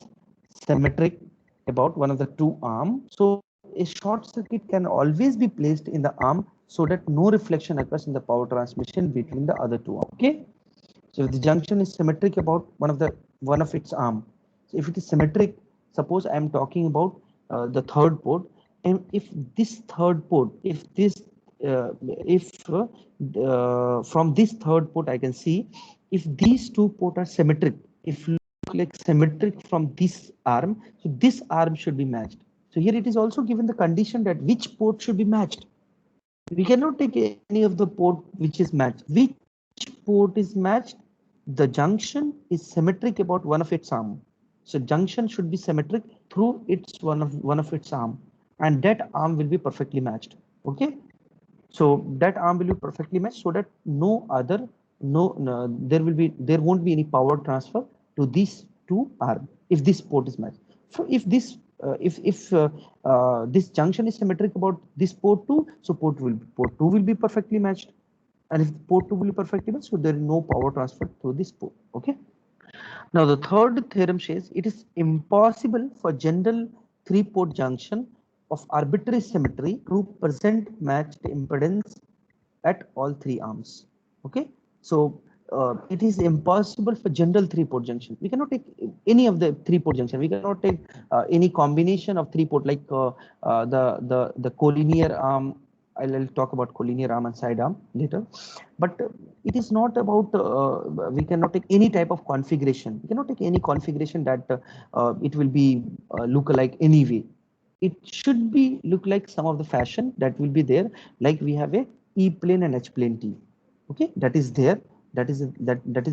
symmetric about one of the 2 arms, so a short circuit can always be placed in the arm so that no reflection occurs in the power transmission between the other 2 arms. Okay. So if the junction is symmetric about one of its arm, so if it is symmetric, suppose I am talking about the third port, and if this third port, if from this third port I can see if these 2 ports are symmetric, if look like symmetric from this arm, so this arm should be matched. So here it is also given the condition that which port should be matched. We cannot take any of the port which is matched. Which port is matched? The junction is symmetric about one of its arm. So junction should be symmetric through its one of its arm, and that arm will be perfectly matched. Okay, so that arm will be perfectly matched so that there won't be any power transfer to these 2 arm if this port is matched. So if this junction is symmetric about this port 2, so port 2 will be perfectly matched, and if port 2 will be perfectly matched, so there is no power transfer through this port. Okay. Now the third theorem says it is impossible for general 3-port junction of arbitrary symmetry to present matched impedance at all 3 arms. Okay, so it is impossible for general three port junction. We cannot take any of the three port junction. We cannot take any combination of three port, like the collinear arm. I'll talk about collinear arm and side arm later, but it is not about we cannot take any type of configuration. We cannot take any configuration that it will be look alike anyway. It should be look like some of the fashion that will be there, like we have a E plane and H plane T. Okay, that is there. That is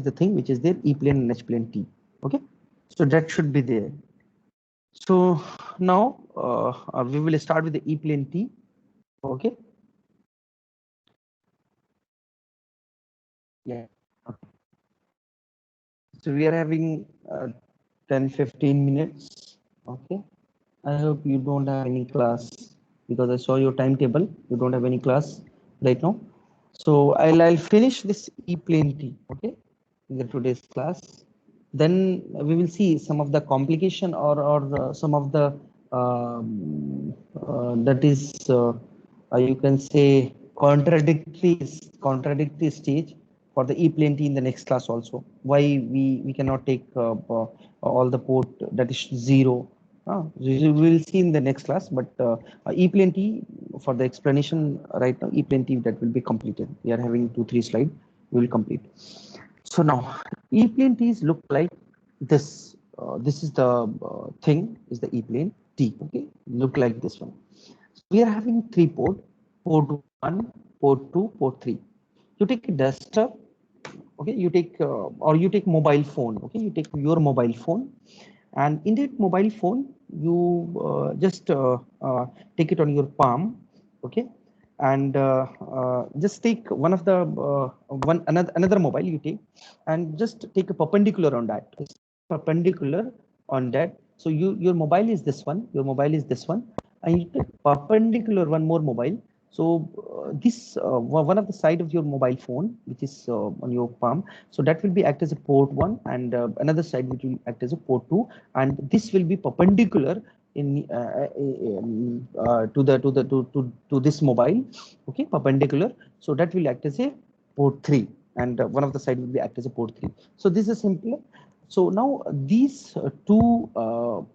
the thing which is there, E plane and H plane T. Okay, so that should be there. So now we will start with the E plane T. Okay. Yeah. Okay. So we are having 10-15 minutes. Okay. I hope you don't have any class, because I saw your timetable. You don't have any class right now. So I'll finish this E plane T. Okay. In the today's class. Then we will see some of the complication, or some of the that is you can say contradictory stage for the E-plane T in the next class also. Why we cannot take all the port that is zero. We will see in the next class, but E-plane T for the explanation right now, E-plane T that will be completed. We are having 2-3 slides. We will complete. So now E-plane T's look like this. This is the thing is the E-plane T. Okay, look like this one. So we are having three port 1, port 2, port 3. You take a desktop, okay, you take or you take mobile phone, okay, you take your mobile phone, and in that mobile phone you just take it on your palm, okay, and just take one of the another mobile you take, and just take a perpendicular on that, perpendicular on that. So your mobile is this one, your mobile is this one, and you take perpendicular one more mobile. So this one of the side of your mobile phone, which is on your palm, so that will be act as a port 1, and another side which will act as a port 2, and this will be perpendicular in to this mobile, okay, perpendicular. So that will act as a port 3, and one of the side will be act as a port 3. So this is simple. So now these two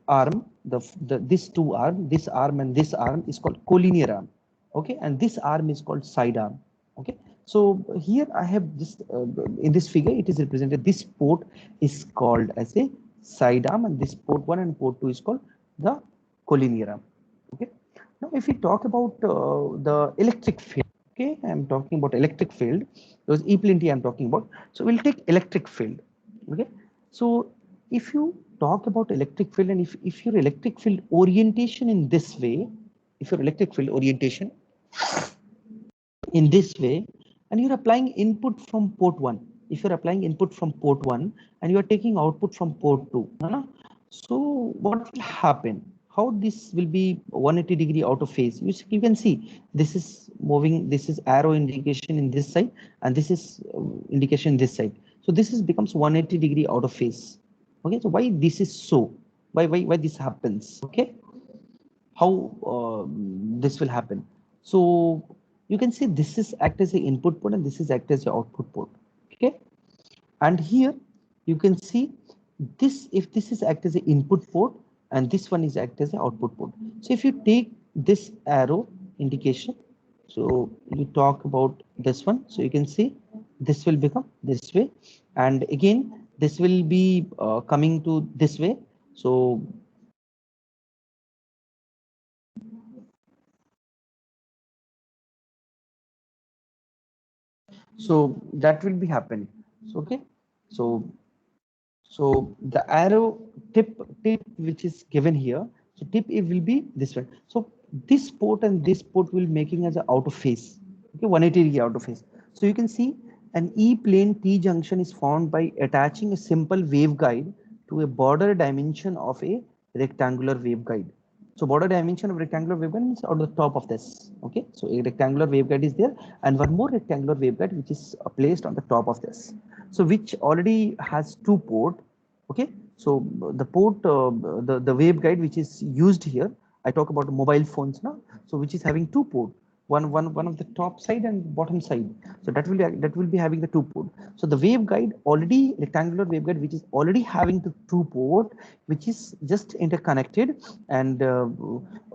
arm, this two arm, this arm and this arm is called collinear arm, okay, and this arm is called side arm, okay. So here I have this in this figure it is represented, this port is called as a side arm, and this port 1 and port 2 is called the collinear arm, okay. Now if we talk about the electric field, okay, I'm talking about electric field, because E-plane T I'm talking about. So we'll take electric field, okay. So if you talk about electric field, and if your electric field orientation in this way, if your electric field orientation in this way, and you're applying input from port 1, if you're applying input from port 1 and you are taking output from port 2, so what will happen, how this will be 180-degree out of phase. You can see this is moving, this is arrow indication in this side, and this is indication in this side. So this is becomes 180-degree out of phase. Okay, so why this is so, why this happens, okay, how this will happen. So you can see this is act as a input port and this is act as a output port, okay. And here you can see this, if this is act as a input port and this one is act as an output port. So if you take this arrow indication, so you talk about this one, so you can see this will become this way, and again this will be coming to this way. So that will be happening. So, okay, so the arrow tip which is given here, so tip it will be this one. So this port and this port will making as a out of phase, okay, 180-degree out of phase. So you can see an E-plane T junction is formed by attaching a simple waveguide to a border dimension of a rectangular waveguide. So border dimension of rectangular waveguide is on the top of this. Okay, so a rectangular waveguide is there, and one more rectangular waveguide which is placed on the top of this. So which already has two port. Okay, so the port, the waveguide which is used here. I talk about mobile phones now. So which is having two port. one of the top side and bottom side. So that will be having the two port. So the waveguide already rectangular waveguide which is already having the two port which is just interconnected, and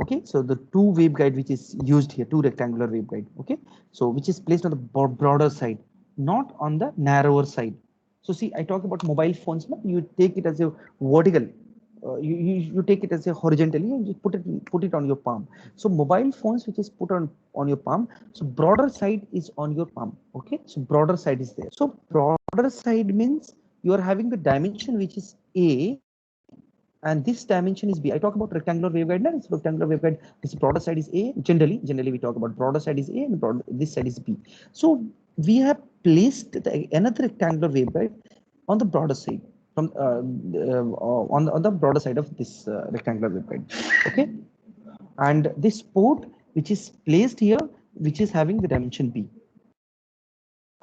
okay, so the two waveguide which is used here, two rectangular waveguide, okay, so which is placed on the broader side, not on the narrower side. So see, I talk about mobile phones now. You take it as a vertical. You take it as a horizontally and you put it on your palm. So mobile phones which is put on your palm. So broader side is on your palm. Okay. So broader side is there. So broader side means you are having the dimension which is A, and this dimension is B. I talk about rectangular waveguide now. It's rectangular waveguide. This broader side is A. Generally we talk about broader side is A and this side is B. So we have placed another rectangular waveguide on the broader side, from on the broader side of this rectangular waveguide. Okay, and this port which is placed here, which is having the dimension B.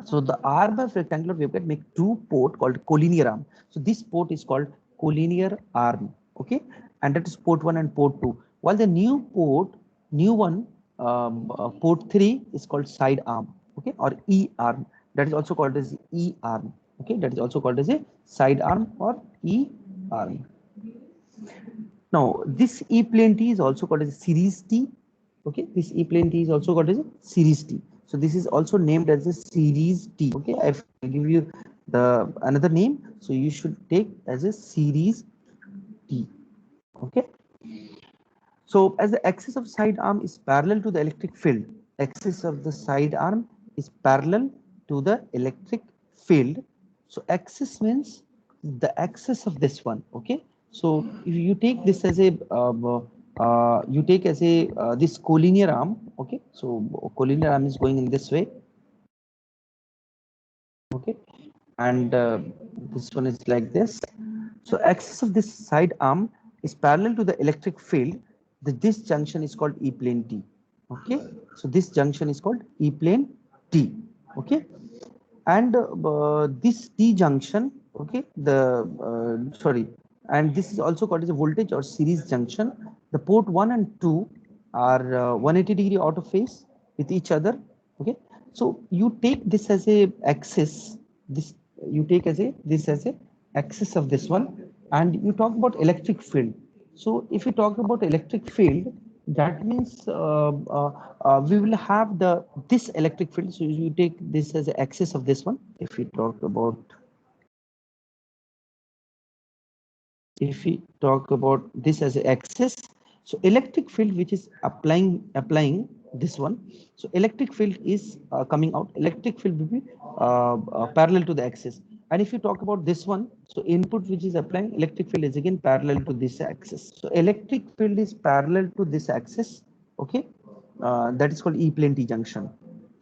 So the arm of rectangular waveguide make two port called collinear arm. So this port is called collinear arm. Okay, and that is port 1 and port 2. While the new one, port 3 is called side arm. Okay, or E arm. That is also called as E arm. Okay, that is also called as a side arm or E arm. Now this E plane T is also called as series T. Okay, this E plane T is also called as a series T. So this is also named as a series T. Okay, if I give you the another name, so you should take as a series T. Okay. So as the axis of side arm is parallel to the electric field, axis of the side arm is parallel to the electric field. So axis means the axis of this one. Okay. So if you take this as a you take as a this collinear arm. Okay. So collinear arm is going in this way. Okay, and this one is like this. So axis of this side arm is parallel to the electric field. This junction is called E plane T. Okay, so this junction is called E plane T. Okay, and this T junction, okay, the sorry, and this is also called as a voltage or series junction. The port 1 and 2 are 180-degree out of phase with each other. Okay, so you take this as a axis, this you take as a this as a axis of this one, and you talk about electric field. So if you talk about electric field, that means we will have the this electric field. So you take this as the axis of this one. If we talk about this as an axis, so electric field which is applying this one. So electric field is coming out. Electric field will be parallel to the axis. And if you talk about this one, so input which is applying electric field is again parallel to this axis. So electric field is parallel to this axis. Okay, that is called E plane T junction.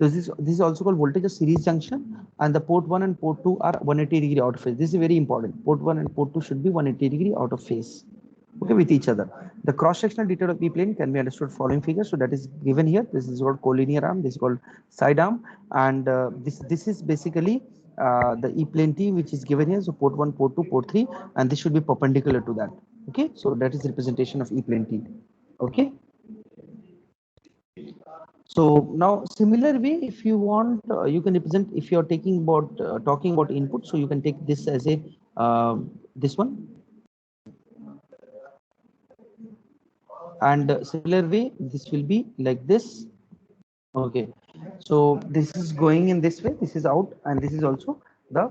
So this is also called voltage of series junction, and the port 1 and port 2 are 180-degree out of phase. This is very important. Port 1 and port 2 should be 180-degree out of phase, okay, with each other. The cross-sectional detail of E plane can be understood following figure. So that is given here. This is called collinear arm. This is called side arm, and this is basically the E plane T which is given here. So port 1, port 2, port 3, and this should be perpendicular to that. Okay, so that is representation of E plane T. Okay. So now similar way, if you want, you can represent, if you're taking about talking about input, so you can take this as a this one, and similar way, this will be like this. Okay, so this is going in this way, this is out, and this is also the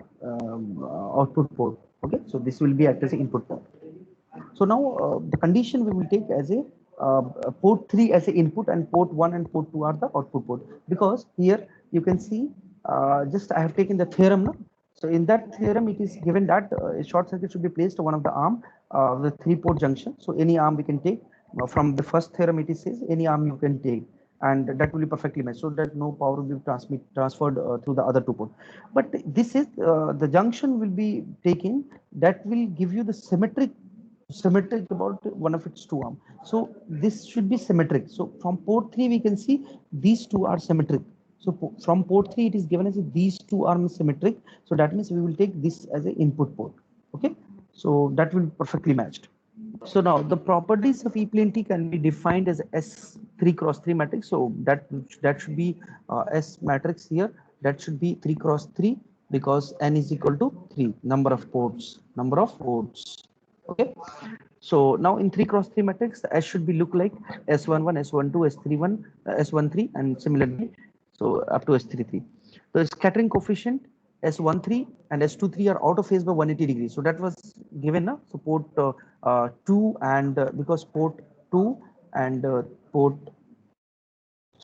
output port. Okay, so this will be act as an input port. So now the condition we will take as a port 3 as a input, and port 1 and port 2 are the output port, because here you can see just I have taken the theorem now. So in that theorem it is given that a short circuit should be placed on one of the arm of the 3-port junction. So any arm we can take from the first theorem, it is says any arm you can take, and that will be perfectly matched, so that no power will be transferred through the other 2-port. But this is the junction will be taken that will give you the symmetric about one of its 2 arm. So this should be symmetric. So from port 3 we can see these 2 are symmetric. So from port 3 it is given as these 2 arms symmetric. So that means we will take this as an input port. Okay, so that will be perfectly matched. So now the properties of E plane T can be defined as S3 cross 3 matrix. So that should be S matrix here. That should be 3 cross 3 because n is equal to 3 number of ports. Okay. So now in 3 cross 3 matrix, the S should be look like S11, S12, S31, S13, and similarly, so up to S33. The scattering coefficient S13 and S23 are out of phase by 180 degrees. So that was given now. So port 2 and because port 2 and port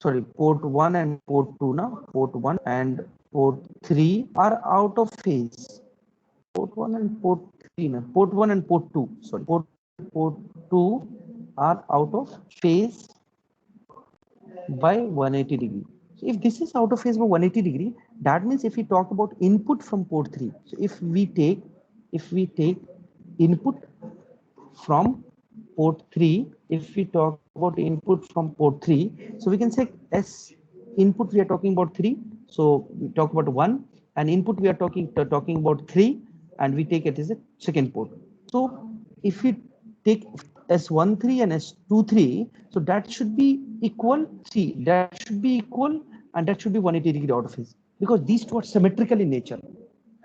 sorry port 1 and port 2 now port 1 and port 3 are out of phase. Port 1 and port 3 now. Port 1 and port 2 sorry port 2 are out of phase by 180 degree. So if this is out of phase by 180 degree, that means if we talk about input from port 3, so if we take input from port 3, if we talk about input from port 3, so we can say S input we are talking about 3, so we talk about 1, and input we are talking about 3, and we take it as a second port. So if we take S13 and S23, so that should be equal. See, that should be equal, and that should be 180 degree out of phase because these two are symmetrical in nature.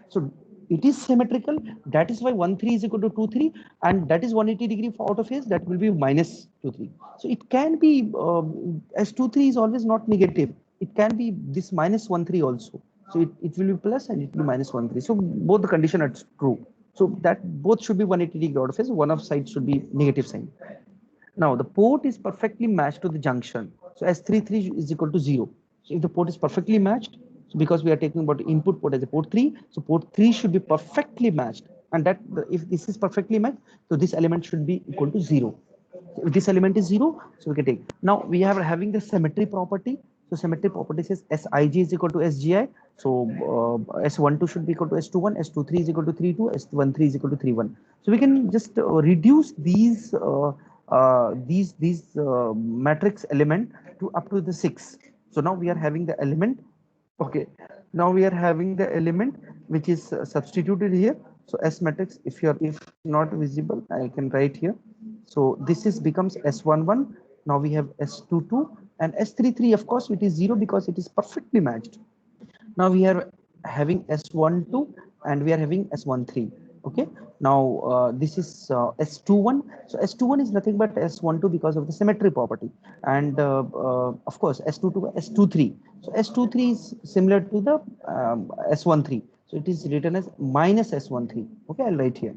So it is symmetrical. That is why 1,3 is equal to 2,3, and that is 180 degree out of phase. That will be minus 2,3. So it can be as 2,3 is always not negative. It can be this minus 1,3 also. So it will be plus and it will be minus 1,3. So both the condition are true. So that both should be 180 degree out of phase. One of side should be negative sign. Now the port is perfectly matched to the junction. So S33 is equal to 0. So if the port is perfectly matched, so because we are taking about input port as a port 3, so port 3 should be perfectly matched. And that if this is perfectly matched, so this element should be equal to 0. So if this element is 0, so we can take. Now we are having the symmetry property. So symmetry property says Sij is equal to Sgi. So S12 should be equal to S21, S23 is equal to 32, S13 is equal to 31. So we can just reduce these matrix element to up to the 6. So now we are having the element. Okay, now we are having the element which is substituted here. So S matrix, if not visible, I can write here. So this is becomes S11. Now we have S22 and S33. Of course, it is 0 because it is perfectly matched. Now we are having S12 and we are having S13. Okay. Now this is S21. So S21 is nothing but S12 because of the symmetry property. And of course, S22, S23. So S23 is similar to the S13. So it is written as minus S13. Okay, I'll write here.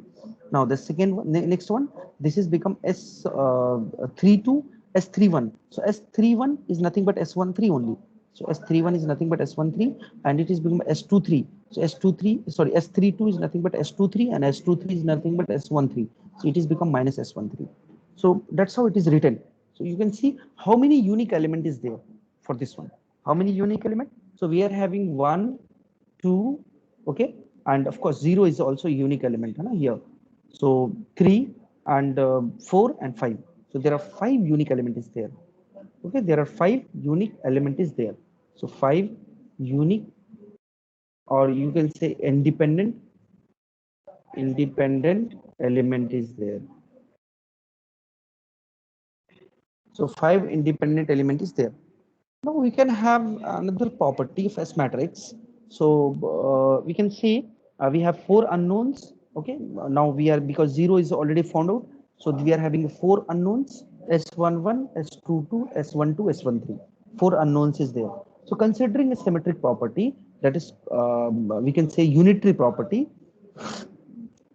Now the second one, next one, this is become S32, S31. So S31 is nothing but S13 only. So S31 is nothing but S13 and it is become S23. So S23, sorry, S32 is nothing but S23 and S23 is nothing but S13. So it is become minus S13. So that's how it is written. So you can see how many unique element is there for this one. How many unique element? So we are having 1, 2, okay, and of course 0 is also a unique element here. So 3 and 4 and 5. So there are 5 unique elements there. Okay, there are 5 unique element is there. So 5 unique, or you can say independent element is there. So 5 independent element is there. Now we can have another property of S matrix. So we can see we have 4 unknowns. Okay, now we are, because 0 is already found out, so we are having 4 unknowns: S11, S22, S12, S13. 4 unknowns is there. So considering a symmetric property, that is we can say unitary property.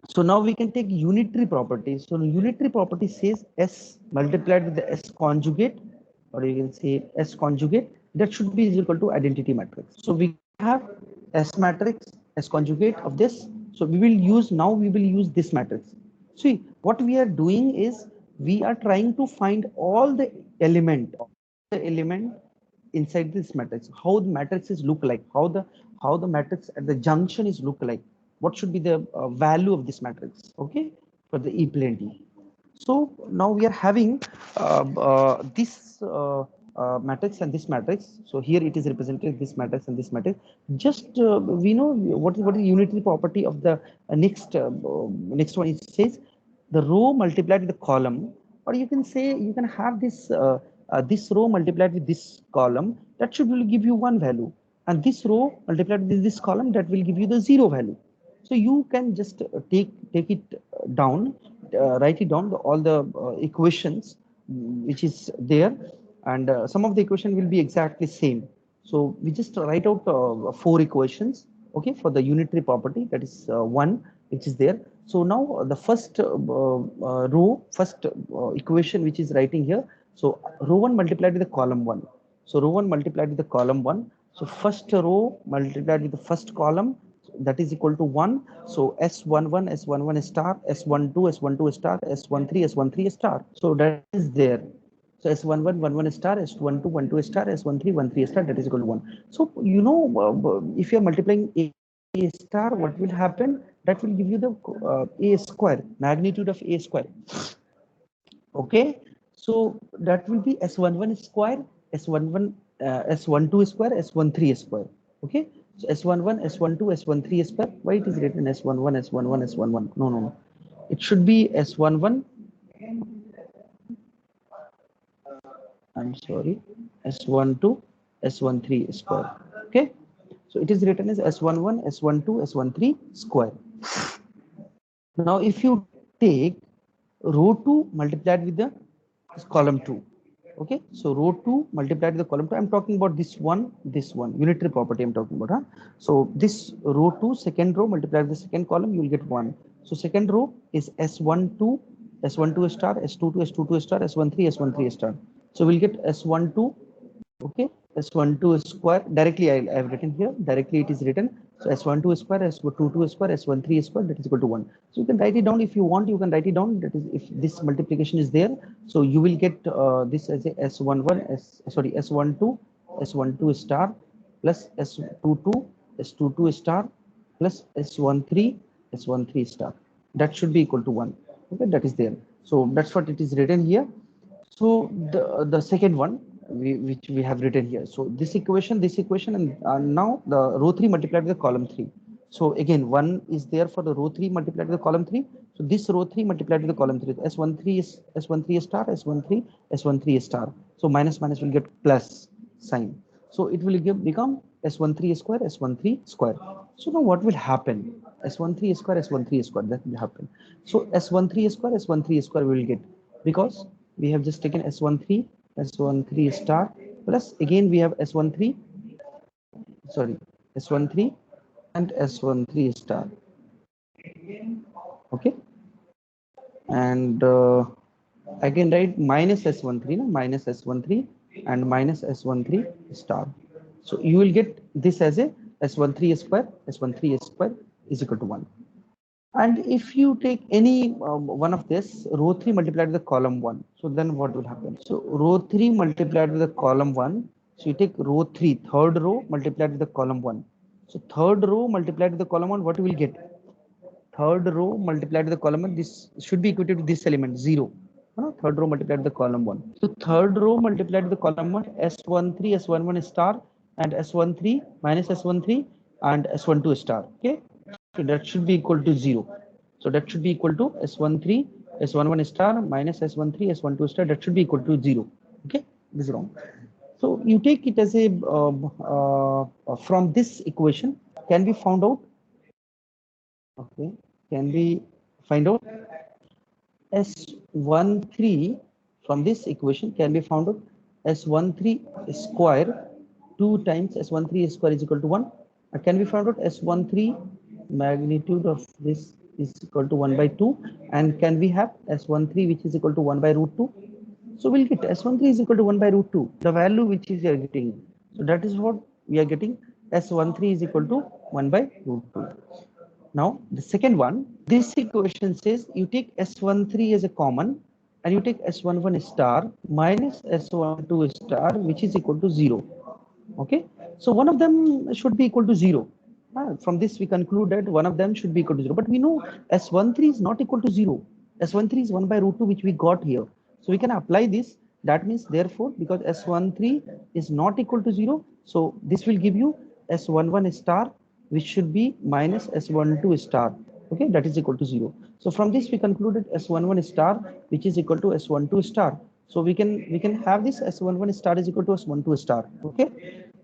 So now we can take unitary property. So unitary property says S multiplied with the S conjugate, or you can say S conjugate, that should be equal to identity matrix. So we have S matrix, S conjugate of this. So we will use, now we will use this matrix. See, what we are doing is we are trying to find all the element inside this matrix, how the matrices look like, how the matrix at the junction is look like, what should be the value of this matrix, okay, for the E plane T. So now we are having this matrix and this matrix. So here it is represented this matrix and this matrix. Just we know what is the unitary property of the next one. It says the row multiplied with the column, or you can say you can have this row multiplied with this column, that should will give you one value, and this row multiplied with this column, that will give you the zero value. So you can just take it down, write it down, all the equations which is there, and some of the equation will be exactly same. So we just write out four equations, okay, for the unitary property, that is one which is there. So now the first row, first equation which is writing here. So row 1 multiplied with the column 1. So row 1 multiplied with the column 1. So first row multiplied with the first column, that is equal to 1. So S11, S11 star, S12, S12 star, S13, S13 star. So that is there. So S11, 11 star, S12, 12 star, S13, 13 star, that is equal to 1. So, you know, if you are multiplying A star, what will happen? That will give you the A square, magnitude of A square. Okay. So that will be S11 square, S11, S12 square, S13 square. Okay. So S11, S12, S13 square. Why it is written S11, S11, S11? No, no, no. It should be S11. I'm sorry, S12, S13 square. Okay. So it is written as S11, S12, S13 square. Now, if you take row 2 multiplied with the column 2, okay, so row 2 multiplied with the column 2, I'm talking about this one, unitary property I'm talking about. So this row 2, second row multiplied with the second column, you will get 1. So second row is S12, S12 star, S22, S22 star, S13, S13 star. So we'll get S12, okay, S12 square. Directly I have written here, directly it is written. So S12 square, S22 square, S13 square, that is equal to 1. So you can write it down if you want, you can write it down. That is, if this multiplication is there, so you will get this as a S12, S12 star plus S22, S22 star plus S13 star. That should be equal to 1. Okay, that is there. So that's what it is written here. So the second one, which we have written here. So this equation, and now the row 3 multiplied with the column 3. So again, 1 is there for the row 3 multiplied with the column 3. So this row 3 multiplied with the column 3. S13 is S13 star, S13 star. So minus minus will get plus sign. So it will become S13 square, S13 square. So now what will happen? S13 square, S13 square, that will happen. So S13 square, S13 square we will get, because we have just taken S13 star plus again we have S13 and S13 star. Okay, and I can write minus S13 and minus S13 star. So you will get this as a S13 square is equal to 1. And if you take any one of this, row 3 multiplied with the column 1, so then what will happen? So row 3 multiplied with the column 1, so you take row 3, third row multiplied with the column 1. So third row multiplied with the column 1, what you will get? Third row multiplied with the column 1, this should be equal to this element 0. Third row multiplied with the column 1. So third row multiplied with the column 1, S13, S11 star, and S13 minus S13 and S12 star. Okay, so that should be equal to 0. So that should be equal to S13, S11 star minus S13, S12 star. That should be equal to 0. Okay, this is wrong. So you take it as a from this equation can be found out. Okay, can we find out S13 from this equation can be found out S13 square 2 times S13 square is equal to 1. Can we find out S13 magnitude of this is equal to 1 by 2, and can we have S13 which is equal to 1 by root 2? So we'll get S13 is equal to 1 by root 2, the value which is we are getting. So that is what we are getting. S13 is equal to 1 by root 2. Now the second one, this equation says you take S13 as a common and you take S11 star minus S12 star, which is equal to 0. Okay, so one of them should be equal to 0. From this we conclude that one of them should be equal to 0, but we know S13 is not equal to 0. S13 is 1 by root 2, which we got here. So we can apply this. That means therefore, because S13 is not equal to 0, so this will give you S11 star, which should be minus S12 star. Okay, that is equal to 0. So from this we concluded S11 star, which is equal to S12 star. So we can have this S11 star is equal to S12 star. Okay,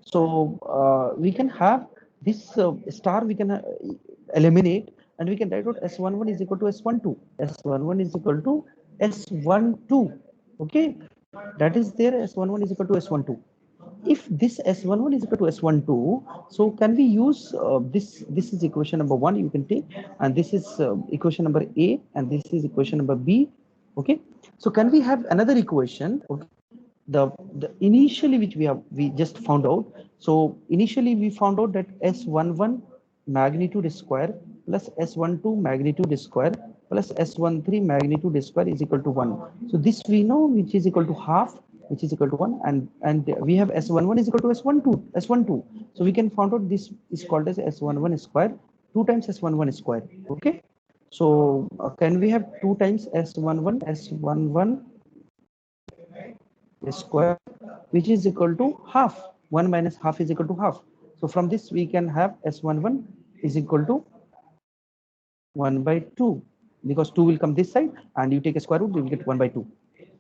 so we can have this star, we can eliminate, and we can write out S11 is equal to S12. S11 is equal to S12. Okay, that is there. S11 is equal to S12. If this S11 is equal to S12, so can we use this is equation number 1 you can take, and this is equation number A, and this is equation number B. Okay, so can we have another equation? Okay, the initially which we just found out. So initially we found out that S11 magnitude square plus S12 magnitude square plus S13 magnitude square is equal to 1. So this we know, which is equal to half, which is equal to 1, and we have S11 is equal to S12. So we can find out this is called as S11 square, 2 times S11 square. Okay, so can we have 2 times S11 square, which is equal to half. 1 minus half is equal to half. So from this we can have S11 is equal to 1 by 2, because 2 will come this side and you take a square root, you will get 1 by 2.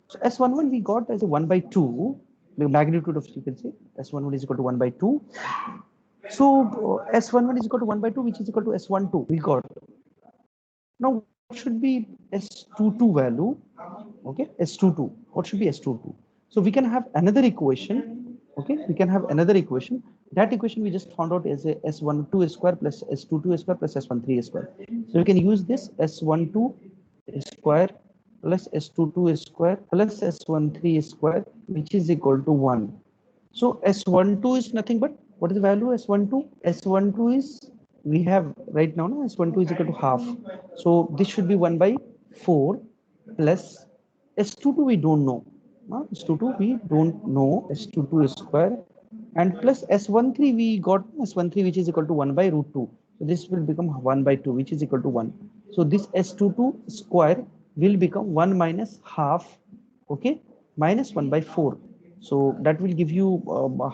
So S11 we got as a 1 by 2, the magnitude of, you can say S11 is equal to 1 by 2. So S11 is equal to 1 by 2, which is equal to S12 we got. Now what should be S22 value? Okay, S22, what should be S22? So we can have another equation. Okay, we can have another equation. That equation we just found out as a S12 square plus S22 square plus S13 square. So we can use this S12 square plus S22 square plus S13 square, which is equal to 1. So S12 is nothing but, what is the value S12? S12 is, we have right now, no, S12 is equal to half. So this should be 1 by 4 plus S22 we don't know. S22 we don't know, S22 square, and plus S13 we got S13, which is equal to 1 by root 2. So this will become 1 by 2, which is equal to 1. So this S22 square will become 1 minus half, okay, minus 1 by 4. So that will give you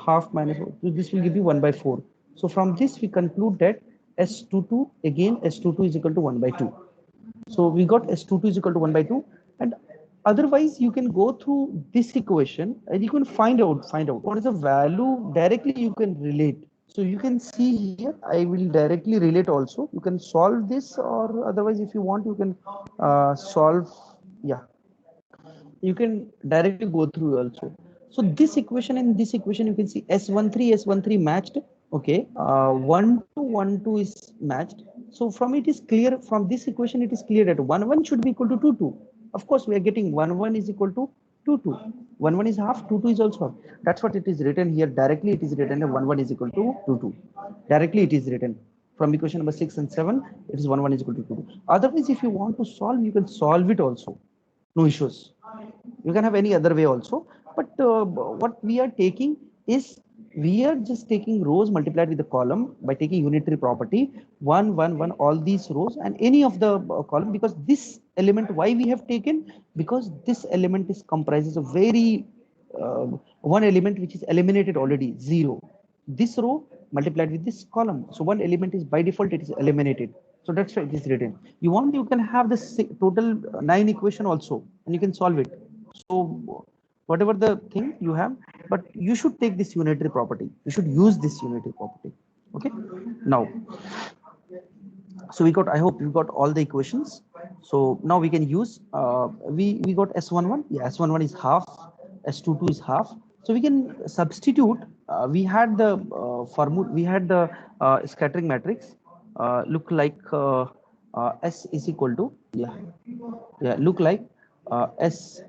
half minus, this will give you 1 by 4. So from this we conclude that S22, again S22 is equal to 1 by 2. So we got S22 is equal to 1 by 2, and otherwise you can go through this equation and you can find out what is the value directly, you can relate. So you can see here, I will directly relate also. You can solve this, or otherwise if you want you can solve, yeah, you can directly go through also. So this equation and this equation, you can see S13 matched. Okay, 1 to 1 2 is matched. So from it is clear, from this equation it is clear that 1 should be equal to 2 2. Of course we are getting 1 is equal to 2 2. 1 is half, 2 is also half. That's what it is written here. Directly it is written that 1 is equal to 2 2. Directly it is written from equation number 6 and 7, it is 1 is equal to 2 2. Otherwise if you want to solve, you can solve it also, no issues. You can have any other way also, but what we are taking is, we are just taking rows multiplied with the column by taking unitary property, 1 1 1 all these rows and any of the column, because this element, why we have taken, because this element is comprises of very one element which is eliminated already, 0. This row multiplied with this column, so one element is by default it is eliminated. So that's why it is written. You want, you can have the total 9 equation also and you can solve it. So whatever the thing you have, but you should take this unitary property, you should use this unitary property. Okay, now, so we got, I hope you got all the equations. So now we can use we got S11, yeah, S11 is half, S22 is half. So we can substitute, we had the formula, we had the scattering matrix look like S is equal to, look like S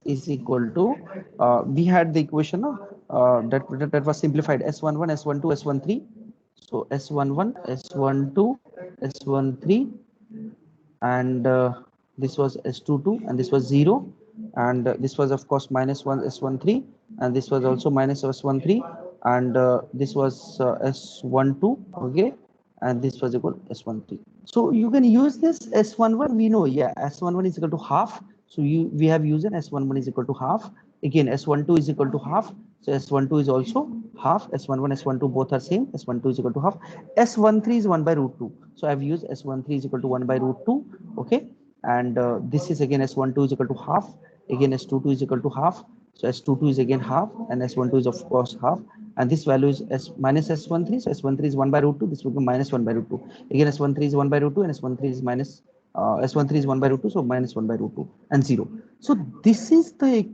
is equal to, we had the equation that was simplified, S11 S12 S13. So S11 S12 S13, and this was S22 and this was 0, and this was of course minus 1 S13, and this was also minus S13, and this was S12, okay, and this was equal to S13. So you can use this S11, we know, yeah, S11 is equal to half. So we have used an S11 is equal to half. Again, S12 is equal to half. So S12 is also half. S11, S12 both are same. S12 is equal to half. S13 is 1 by root 2. So I've used S13 is equal to 1 by root 2. Okay. And this is again S12 is equal to half. Again S22 is equal to half. So S22 is again half, and S12 is of course half. And this value is S minus S13. So S13 is 1 by root 2. This will be minus 1 by root 2. Again S13 is 1 by root 2, and S13 is minus S13 is 1 by root 2. So minus 1 by root 2 and 0. So this is the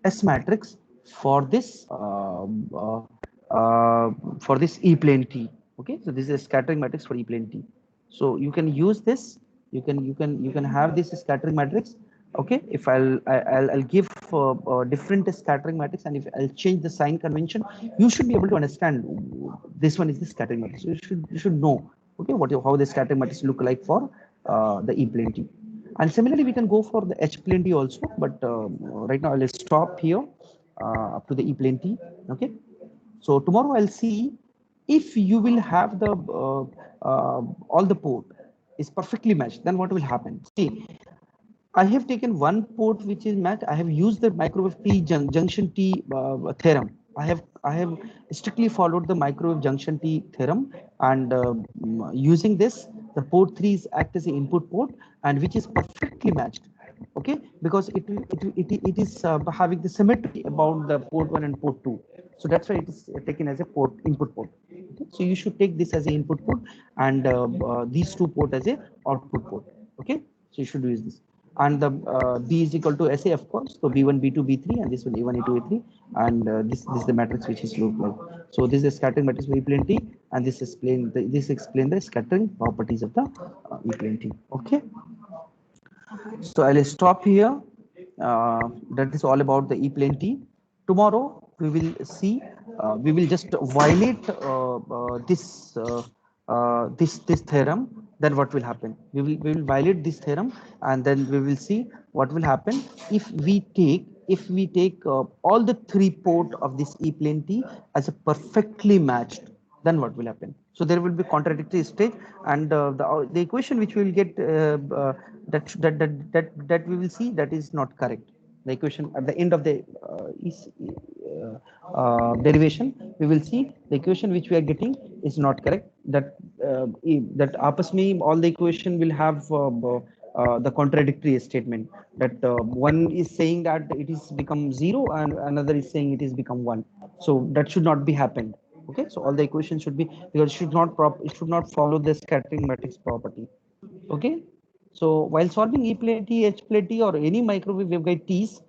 S matrix for this for this E-plane T. Okay, so this is a scattering matrix for E-plane T. So you can use this. You can have this scattering matrix. Okay, if I'll give different scattering matrix, and if I'll change the sign convention, you should be able to understand this one is the scattering matrix. You should know, okay, how the scattering matrix look like for the E-plane T. And similarly, we can go for the H-plane T also, but right now I'll stop here up to the E-plane T. Okay. So tomorrow I'll see if you will have the all the port is perfectly matched, then what will happen? See, I have taken one port which is matched. I have used the microwave T junction T theorem. I have strictly followed the microwave junction T theorem, and using this, the port 3 is act as an input port, and which is perfectly matched. Okay, because it is having the symmetry about the port 1 and port 2. So that's why it is taken as a port input port. Okay? So you should take this as an input port, and these two port as a output port. Okay, so you should use this. And the B is equal to SA, of course. So B1, B2, B3, and this will A1, A2, A3, and this is the matrix which is looked like. So this is scattering matrix for E-plane T, and this explain the scattering properties of the E-plane T. Okay. So I'll stop here. That is all about the E-plane T. Tomorrow we will see. We will just violate this theorem. Then what will happen? We will violate this theorem, and then we will see what will happen if we take all the three port of this E-plane T as a perfectly matched. Then what will happen? So there will be contradictory state, and the equation which we will get that we will see, that is not correct. The equation at the end of the derivation, we will see the equation which we are getting is not correct. That आपस में all the equation will have the contradictory statement, that one is saying that it is become 0 and another is saying it is become 1. So that should not be happened. Okay, so all the equations should be, because it should not follow the scattering matrix property. Okay, so while solving E-plane T, H-plane T, or any microwave waveguide T's,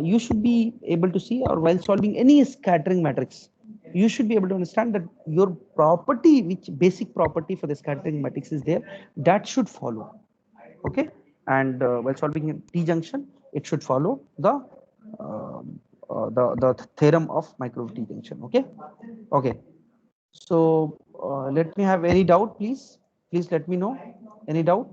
you should be able to see, or while solving any scattering matrix, you should be able to understand that your property, which basic property for the scattering matrix is there, that should follow. Okay, and while solving a T junction, it should follow the theorem of microwave T junction. Okay. Okay. So let me have any doubt, please. Please let me know any doubt.